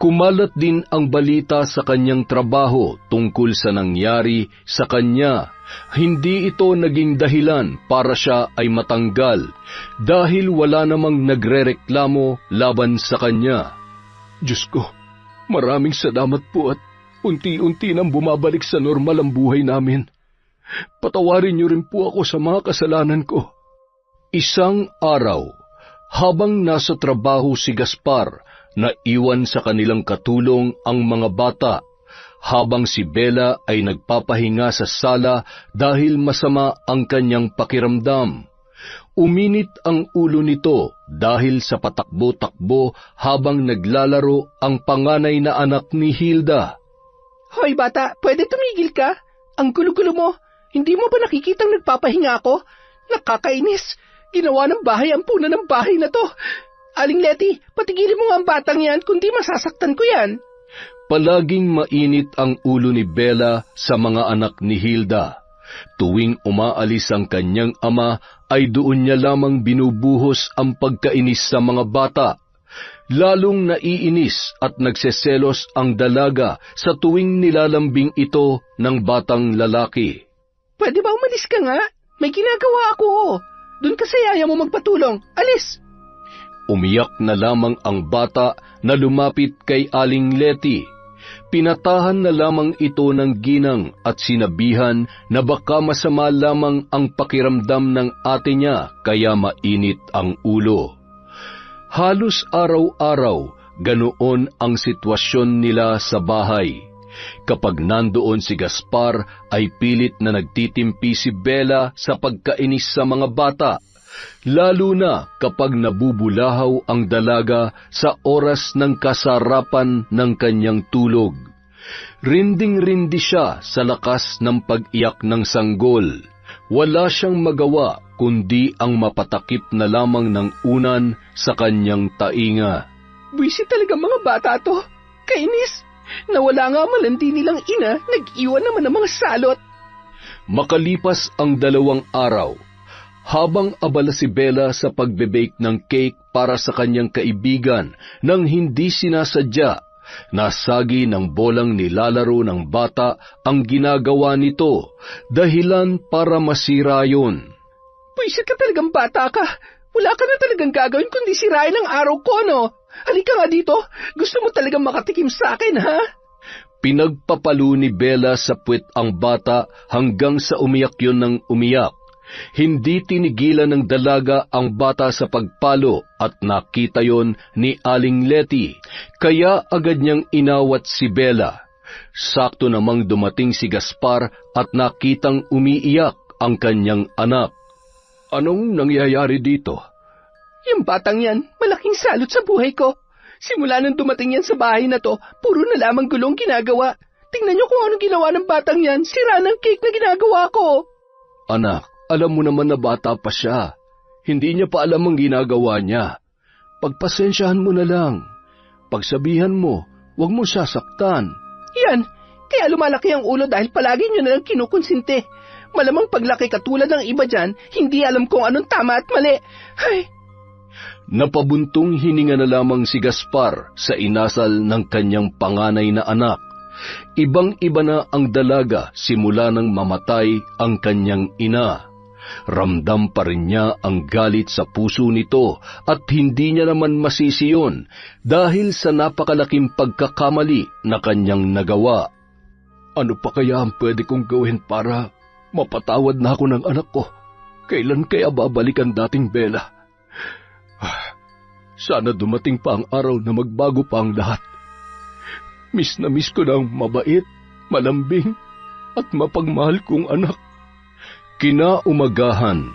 Kumalat din ang balita sa kanyang trabaho tungkol sa nangyari sa kanya. Hindi ito naging dahilan para siya ay matanggal dahil wala namang nagrereklamo laban sa kanya. Diyos ko, maraming salamat po at unti-unti nang bumabalik sa normal ang buhay namin. Patawarin niyo rin po ako sa mga kasalanan ko. Isang araw, habang nasa trabaho si Gaspar, naiwan sa kanilang katulong ang mga bata, habang si Bella ay nagpapahinga sa sala dahil masama ang kanyang pakiramdam. Uminit ang ulo nito dahil sa patakbo-takbo habang naglalaro ang panganay na anak ni Hilda. Hoy bata, pwede tumigil ka? Ang gulo-gulo mo. Hindi mo ba nakikitang nagpapahinga ako? Nakakainis. Ginawa ng bahay ang puna ng bahay na to. Aling Letty, patigilin mo nga ang batang yan, kundi masasaktan ko yan. Palaging mainit ang ulo ni Bella sa mga anak ni Hilda. Tuwing umaalis ang kanyang ama, ay doon niya lamang binubuhos ang pagkainis sa mga bata. Lalong naiinis at nagseselos ang dalaga sa tuwing nilalambing ito ng batang lalaki. Pwede ba umalis ka nga? May ginagawa ako. Doon ka sa yaya mo magpatulong. Alis! Umiyak na lamang ang bata na lumapit kay Aling Letty. Pinatahan na lamang ito ng ginang at sinabihan na baka masama lamang ang pakiramdam ng ate niya kaya mainit ang ulo. Halos araw-araw, ganoon ang sitwasyon nila sa bahay. Kapag nandoon si Gaspar ay pilit na nagtitimpi si Bella sa pagkainis sa mga bata, lalo na kapag nabubulahaw ang dalaga sa oras ng kasarapan ng kanyang tulog. Rinding-rindi siya sa lakas ng pag-iyak ng sanggol. Wala siyang magawa kundi ang mapatakip na lamang ng unan sa kanyang tainga. Buwisit talaga mga bata to. Kainis. Nawala nga malandi nilang ina, nag-iwan naman ng mga salot. Makalipas ang 2 araw, habang abala si Bella sa pagbe-bake ng cake para sa kanyang kaibigan nang hindi sinasadya, nasagi ng bolang nilalaro ng bata ang ginagawa nito, dahilan para masira yun. Buwisit ka talagang bata ka. Wala ka na talagang gagawin kundi sirain ang araw ko, no? Halika nga dito. Gusto mo talagang makatikim sa akin, ha? Pinagpapalo ni Bella sa puwet ang bata hanggang sa umiyak yun ng umiyak. Hindi tinigilan ng dalaga ang bata sa pagpalo at nakita yon ni Aling Letty, kaya agad niyang inawat si Bella. Sakto namang dumating si Gaspar at nakitang umiiyak ang kanyang anak. Anong nangyayari dito? Yung batang yan, malaking salot sa buhay ko. Simula nang dumating yan sa bahay na to, puro na lamang gulong ginagawa. Tingnan niyo kung anong ginawa ng batang yan, sira ng cake na ginagawa ko. Anak, alam mo naman na bata pa siya. Hindi niya pa alam ang ginagawa niya. Pagpasensyahan mo na lang. Pagsabihan mo, huwag mo sasaktan. Yan, kaya lumalaki ang ulo dahil palagi niyo na lang kinukonsinte. Malamang paglaki katulad ng iba dyan, hindi alam kung anong tama at mali. Ay! Napabuntong hininga na lamang si Gaspar sa inasal ng kanyang panganay na anak. Ibang-iba na ang dalaga simula nang mamatay ang kanyang ina. Ramdam pa rin niya ang galit sa puso nito at hindi niya naman masisi yun dahil sa napakalaking pagkakamali na kanyang nagawa. Ano pa kaya ang pwede kong gawin para mapatawad na ako ng anak ko? Kailan kaya babalik ang dating Bella? Sana dumating pa ang araw na magbago pa ang lahat. Miss na miss ko na ang mabait, malambing, at mapagmahal kong anak. Kinaumagahan,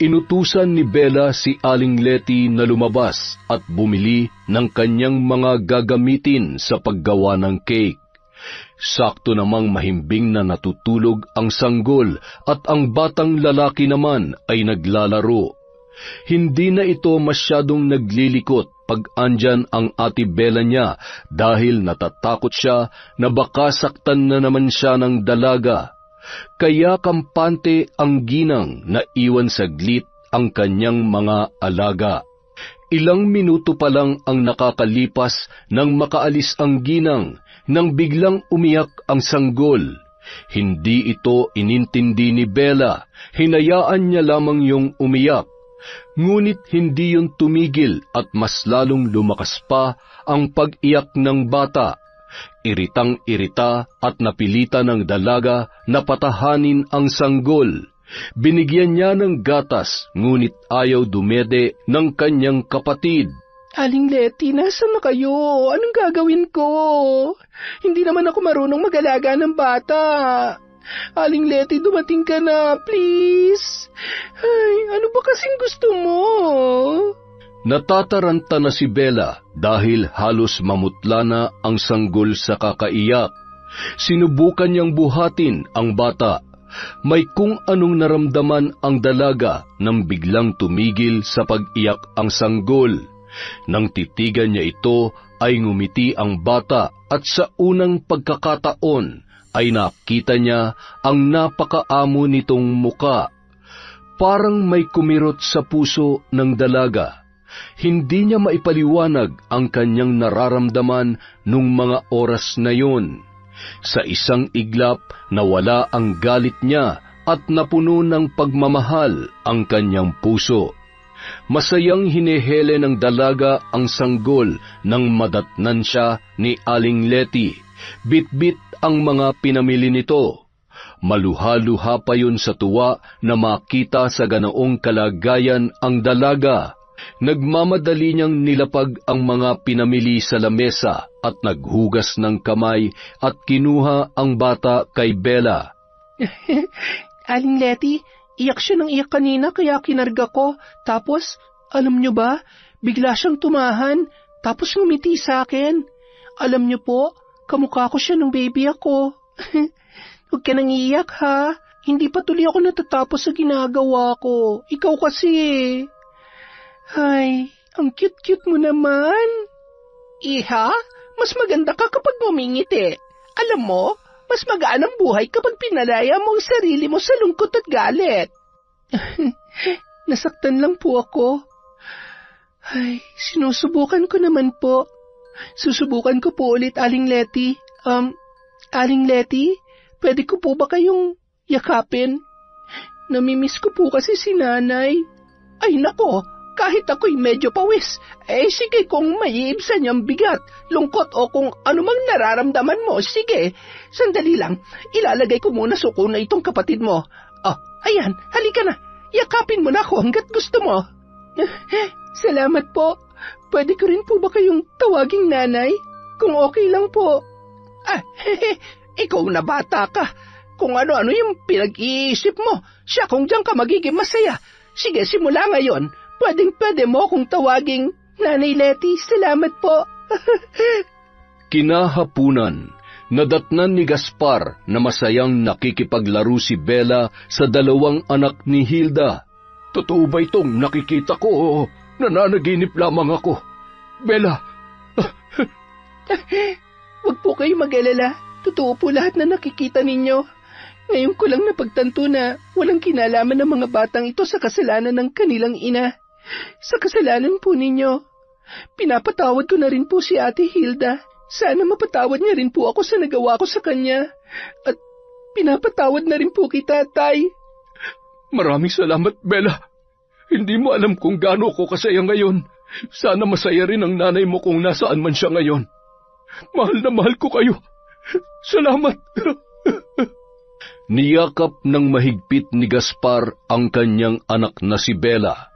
inutusan ni Bella si Aling Letty na lumabas at bumili ng kanyang mga gagamitin sa paggawa ng cake. Sakto namang mahimbing na natutulog ang sanggol at ang batang lalaki naman ay naglalaro. Hindi na ito masyadong naglilikot pag andyan ang ate Bella niya dahil natatakot siya na baka saktan na naman siya ng dalaga. Kaya kampante ang ginang na iwan saglit ang kanyang mga alaga. Ilang minuto pa lang ang nakakalipas nang makaalis ang ginang nang biglang umiyak ang sanggol. Hindi ito inintindi ni Bella, hinayaan niya lamang yung umiyak. Ngunit hindi yun tumigil at mas lalong lumakas pa ang pag-iyak ng bata. Iritang-irita at napilitan ng dalaga na patahanin ang sanggol. Binigyan niya ng gatas, ngunit ayaw dumede ng kanyang kapatid. Aling Letty, nasaan na kayo? Anong gagawin ko? Hindi naman ako marunong mag-alaga ng bata. Aling Letty, dumating ka na, please. Ay, ano ba kasing gusto mo? Natataranta na si Bella dahil halos mamutla na ang sanggol sa kakaiyak. Sinubukan niyang buhatin ang bata. May kung anong naramdaman ang dalaga nang biglang tumigil sa pag-iyak ang sanggol. Nang titigan niya ito ay ngumiti ang bata at sa unang pagkakataon ay nakita niya ang napakaamo nitong muka. Parang may kumirot sa puso ng dalaga. Hindi niya maipaliwanag ang kanyang nararamdaman nung mga oras na yun. Sa isang iglap nawala ang galit niya at napuno ng pagmamahal ang kanyang puso. Masayang hinihele ng dalaga ang sanggol nang madatnan siya ni Aling Letty. Bit-bit ang mga pinamili nito. Maluha-luha pa yun sa tuwa na makita sa ganoong kalagayan ang dalaga. Nagmamadali niyang nilapag ang mga pinamili sa lamesa at naghugas ng kamay at kinuha ang bata kay Bella. Aling Letty, iyak siya ng iyak kanina kaya kinarga ko. Tapos, alam niyo ba, bigla siyang tumahan, tapos ngumiti sa akin. Alam niyo po, kamukha ko siya nung baby ako. Huwag ka nang iiyak ha. Hindi pa tuloy ako natatapos sa ginagawa ko. Ikaw kasi Ay, ang cute-cute mo naman. Iha, mas maganda ka kapag ngumingiti. Alam mo, mas magaan ang buhay kapag pinalaya mo ang sarili mo sa lungkot at galit. Nasaktan lang po ako. Ay, sinusubukan ko naman po. Susubukan ko po ulit, Aling Letty. Aling Letty, pwede ko po ba kayong yakapin? Namimiss ko po kasi si nanay. Ay nako, kahit ako'y medyo pawis, sige kung maiibsan niyang bigat, lungkot o kung anumang nararamdaman mo, sige. Sandali lang, ilalagay ko muna suko na itong kapatid mo. Ayan, halika na, yakapin mo na ako hanggat gusto mo. Salamat po. Pwede ko rin po ba kayong tawaging nanay? Kung okay lang po. Ikaw na bata ka. Kung ano-ano yung pinag-iisip mo, siya kung diyan ka magiging masaya. Sige, simula ngayon. Pwedeng-pwede mo kung tawaging Nanay Letty. Salamat po. Kinahapunan, nadatnan ni Gaspar na masayang nakikipaglaro si Bella sa dalawang anak ni Hilda. Totoo ba itong nakikita ko? Nananaginip lamang ako. Bella! Huwag po kayo mag-alala. Totoo po lahat na nakikita ninyo. Ngayon ko lang napagtanto na walang kinalaman ng mga batang ito sa kasalanan ng kanilang ina. Sa kasalanan po ninyo. Pinapatawad ko na rin po si Ate Hilda. Sana mapatawad niya rin po ako sa nagawa ko sa kanya. At pinapatawad na rin po kita, Tay. Maraming salamat, Bella. Hindi mo alam kung gaano ako kasaya ngayon. Sana masaya rin ang nanay mo kung nasaan man siya ngayon. Mahal na mahal ko kayo. Salamat. Niyakap ng mahigpit ni Gaspar ang kanyang anak na si Bella.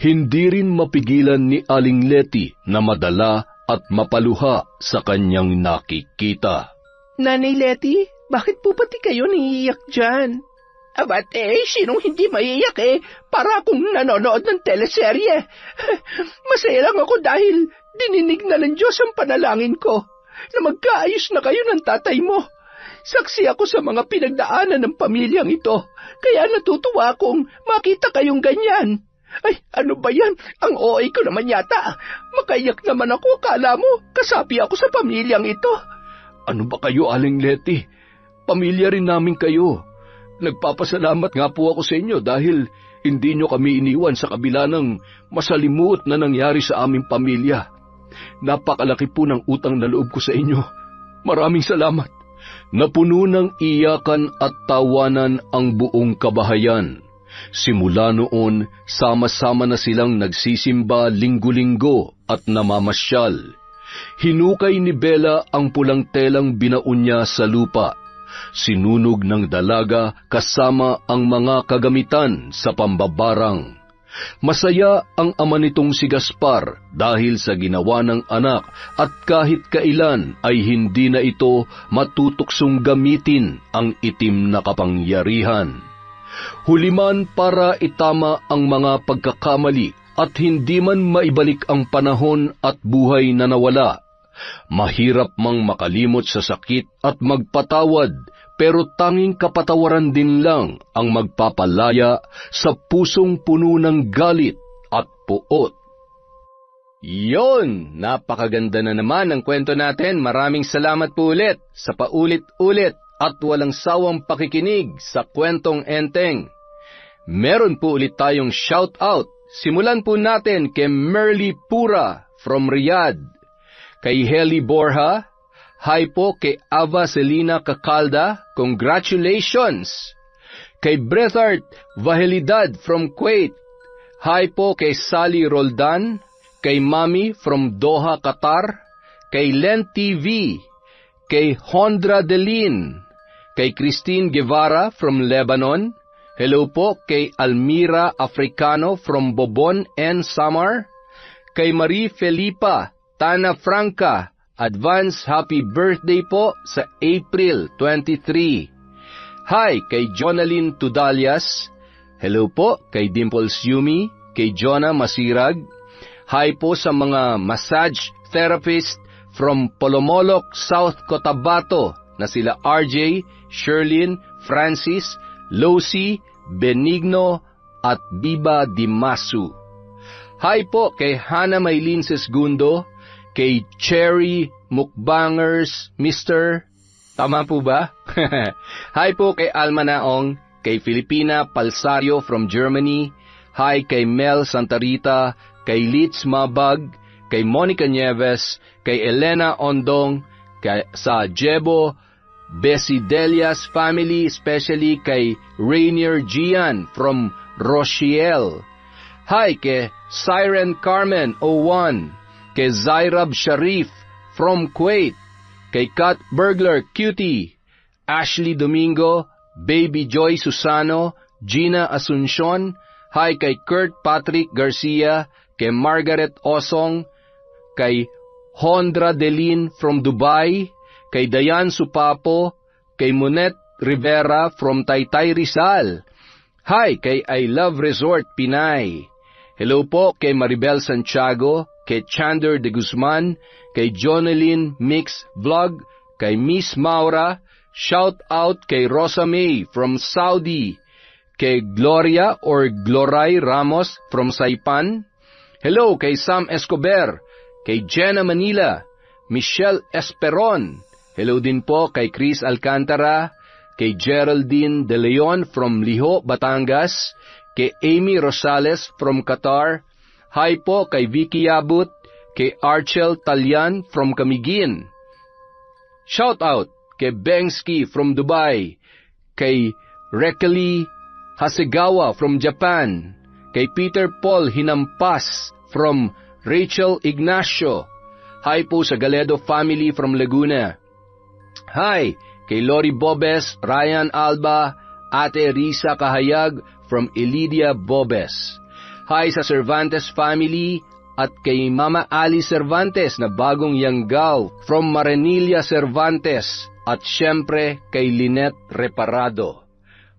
Hindi rin mapigilan ni Aling Letty na madala at mapaluha sa kanyang nakikita. Nanay Letty, bakit po pati kayo naiiyak dyan? Abate, sinong hindi maiiyak para akong nanonood ng teleserye. Masaya lang ako dahil dininig na ng Diyos ang panalangin ko na magkaayos na kayo ng tatay mo. Saksi ako sa mga pinagdaanan ng pamilyang ito, kaya natutuwa akong makita kayong ganyan. Ay, ano ba yan? Ang OA ko naman yata. Makaiyak naman ako, kala mo, kasapi ako sa pamilyang ito. Ano ba kayo, Aling Letty? Pamilya rin namin kayo. Nagpapasalamat nga po ako sa inyo dahil hindi nyo kami iniwan sa kabila ng masalimuot na nangyari sa aming pamilya. Napakalaki po ng utang na loob ko sa inyo. Maraming salamat. Napuno ng iyakan at tawanan ang buong kabahayan. Simula noon, sama-sama na silang nagsisimba linggo-linggo at namamasyal. Hinukay ni Bella ang pulang telang binaon niya sa lupa. Sinunog ng dalaga kasama ang mga kagamitan sa pambabarang. Masaya ang ama nitong si Gaspar dahil sa ginawa ng anak at kahit kailan ay hindi na ito matutuksong gamitin ang itim na kapangyarihan. Huliman para itama ang mga pagkakamali at hindi man maibalik ang panahon at buhay na nawala. Mahirap mang makalimot sa sakit at magpatawad, pero tanging kapatawaran din lang ang magpapalaya sa pusong puno ng galit at puot. Yon, napakaganda na naman ang kwento natin. Maraming salamat po ulit sa paulit-ulit at walang sawang pakikinig sa Kwentong Enteng. Meron po ulit tayong shout-out. Simulan po natin kay Merly Pura from Riyadh, kay Heli Borja, hi po kay Ava Selina Cacalda, congratulations! Kay Brethart Vahelidad from Kuwait. Hi po kay Sally Roldan. Kay Mami from Doha, Qatar. Kay Len TV. Kay Hondra Delin. Kay Christine Guevara from Lebanon. Hello po kay Almira Africano from Bobon and Samar. Kay Marie Felipa Tana Franca, advance happy birthday po sa April 23. Hi kay Jonalyn Tudalias. Hello po kay Dimples Yumi, kay Jonah Masirag. Hi po sa mga massage therapist from Polomolok, South Cotabato na sila RJ, Sherlyn, Francis, Losi, Benigno at Biba Dimasu. Hi po kay Hana Maylin Sesgundo, kay Cherry Mukbangers Mr. Tama po ba? Hi po kay Alma Naong, kay Filipina Palsario from Germany. Hi kay Mel Santarita, kay Litz Mabag, kay Monica Nieves, kay Elena Ondong, kay sa Jebo Besidelias family, especially kay Rainier Gian from Rochiel. Hi kay Siren Carmen 01, kay Zairab Sharif from Kuwait, kay Kat Burglar Cutie, Ashley Domingo, Baby Joy Susano, Gina Asuncion. Hi kay Kurt Patrick Garcia, kay Margaret Osong, kay Hondra Delin from Dubai, kay Dayan Supapo, kay Monet Rivera from Taytay Rizal. Hi kay I Love Resort Pinay. Hello po kay Maribel Santiago, kay Chander de Guzman, kay Jonalyn Mix Vlog, kay Miss Maura. Shout out kay Rosa May from Saudi, kay Gloria or Gloray Ramos from Saipan. Hello kay Sam Escobar, kay Jenna Manila, Michelle Esperon. Hello din po kay Chris Alcantara, kay Geraldine De Leon from Liho, Batangas, kay Amy Rosales from Qatar. Hi po kay Vicky Yabut, kay Archel Talyan from Camiguin. Shout out kay Bengski from Dubai, kay Rekeli Hasegawa from Japan, kay Peter Paul Hinampas from Rachel Ignacio. Hi po sa Galedo family from Laguna. Hi kay Lori Bobes, Ryan Alba, Ate Risa Kahayag from Elidia Bobes. Hi sa Cervantes family at kay Mama Ali Cervantes na bagong yanggaw from Maranilla Cervantes at syempre kay Lynette Reparado.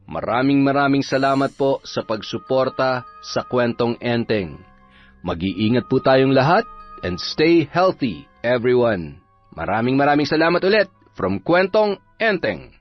Maraming salamat po sa pagsuporta sa Kwentong Enteng. Mag-iingat po tayong lahat and stay healthy everyone. Maraming salamat ulit from Kwentong Enteng.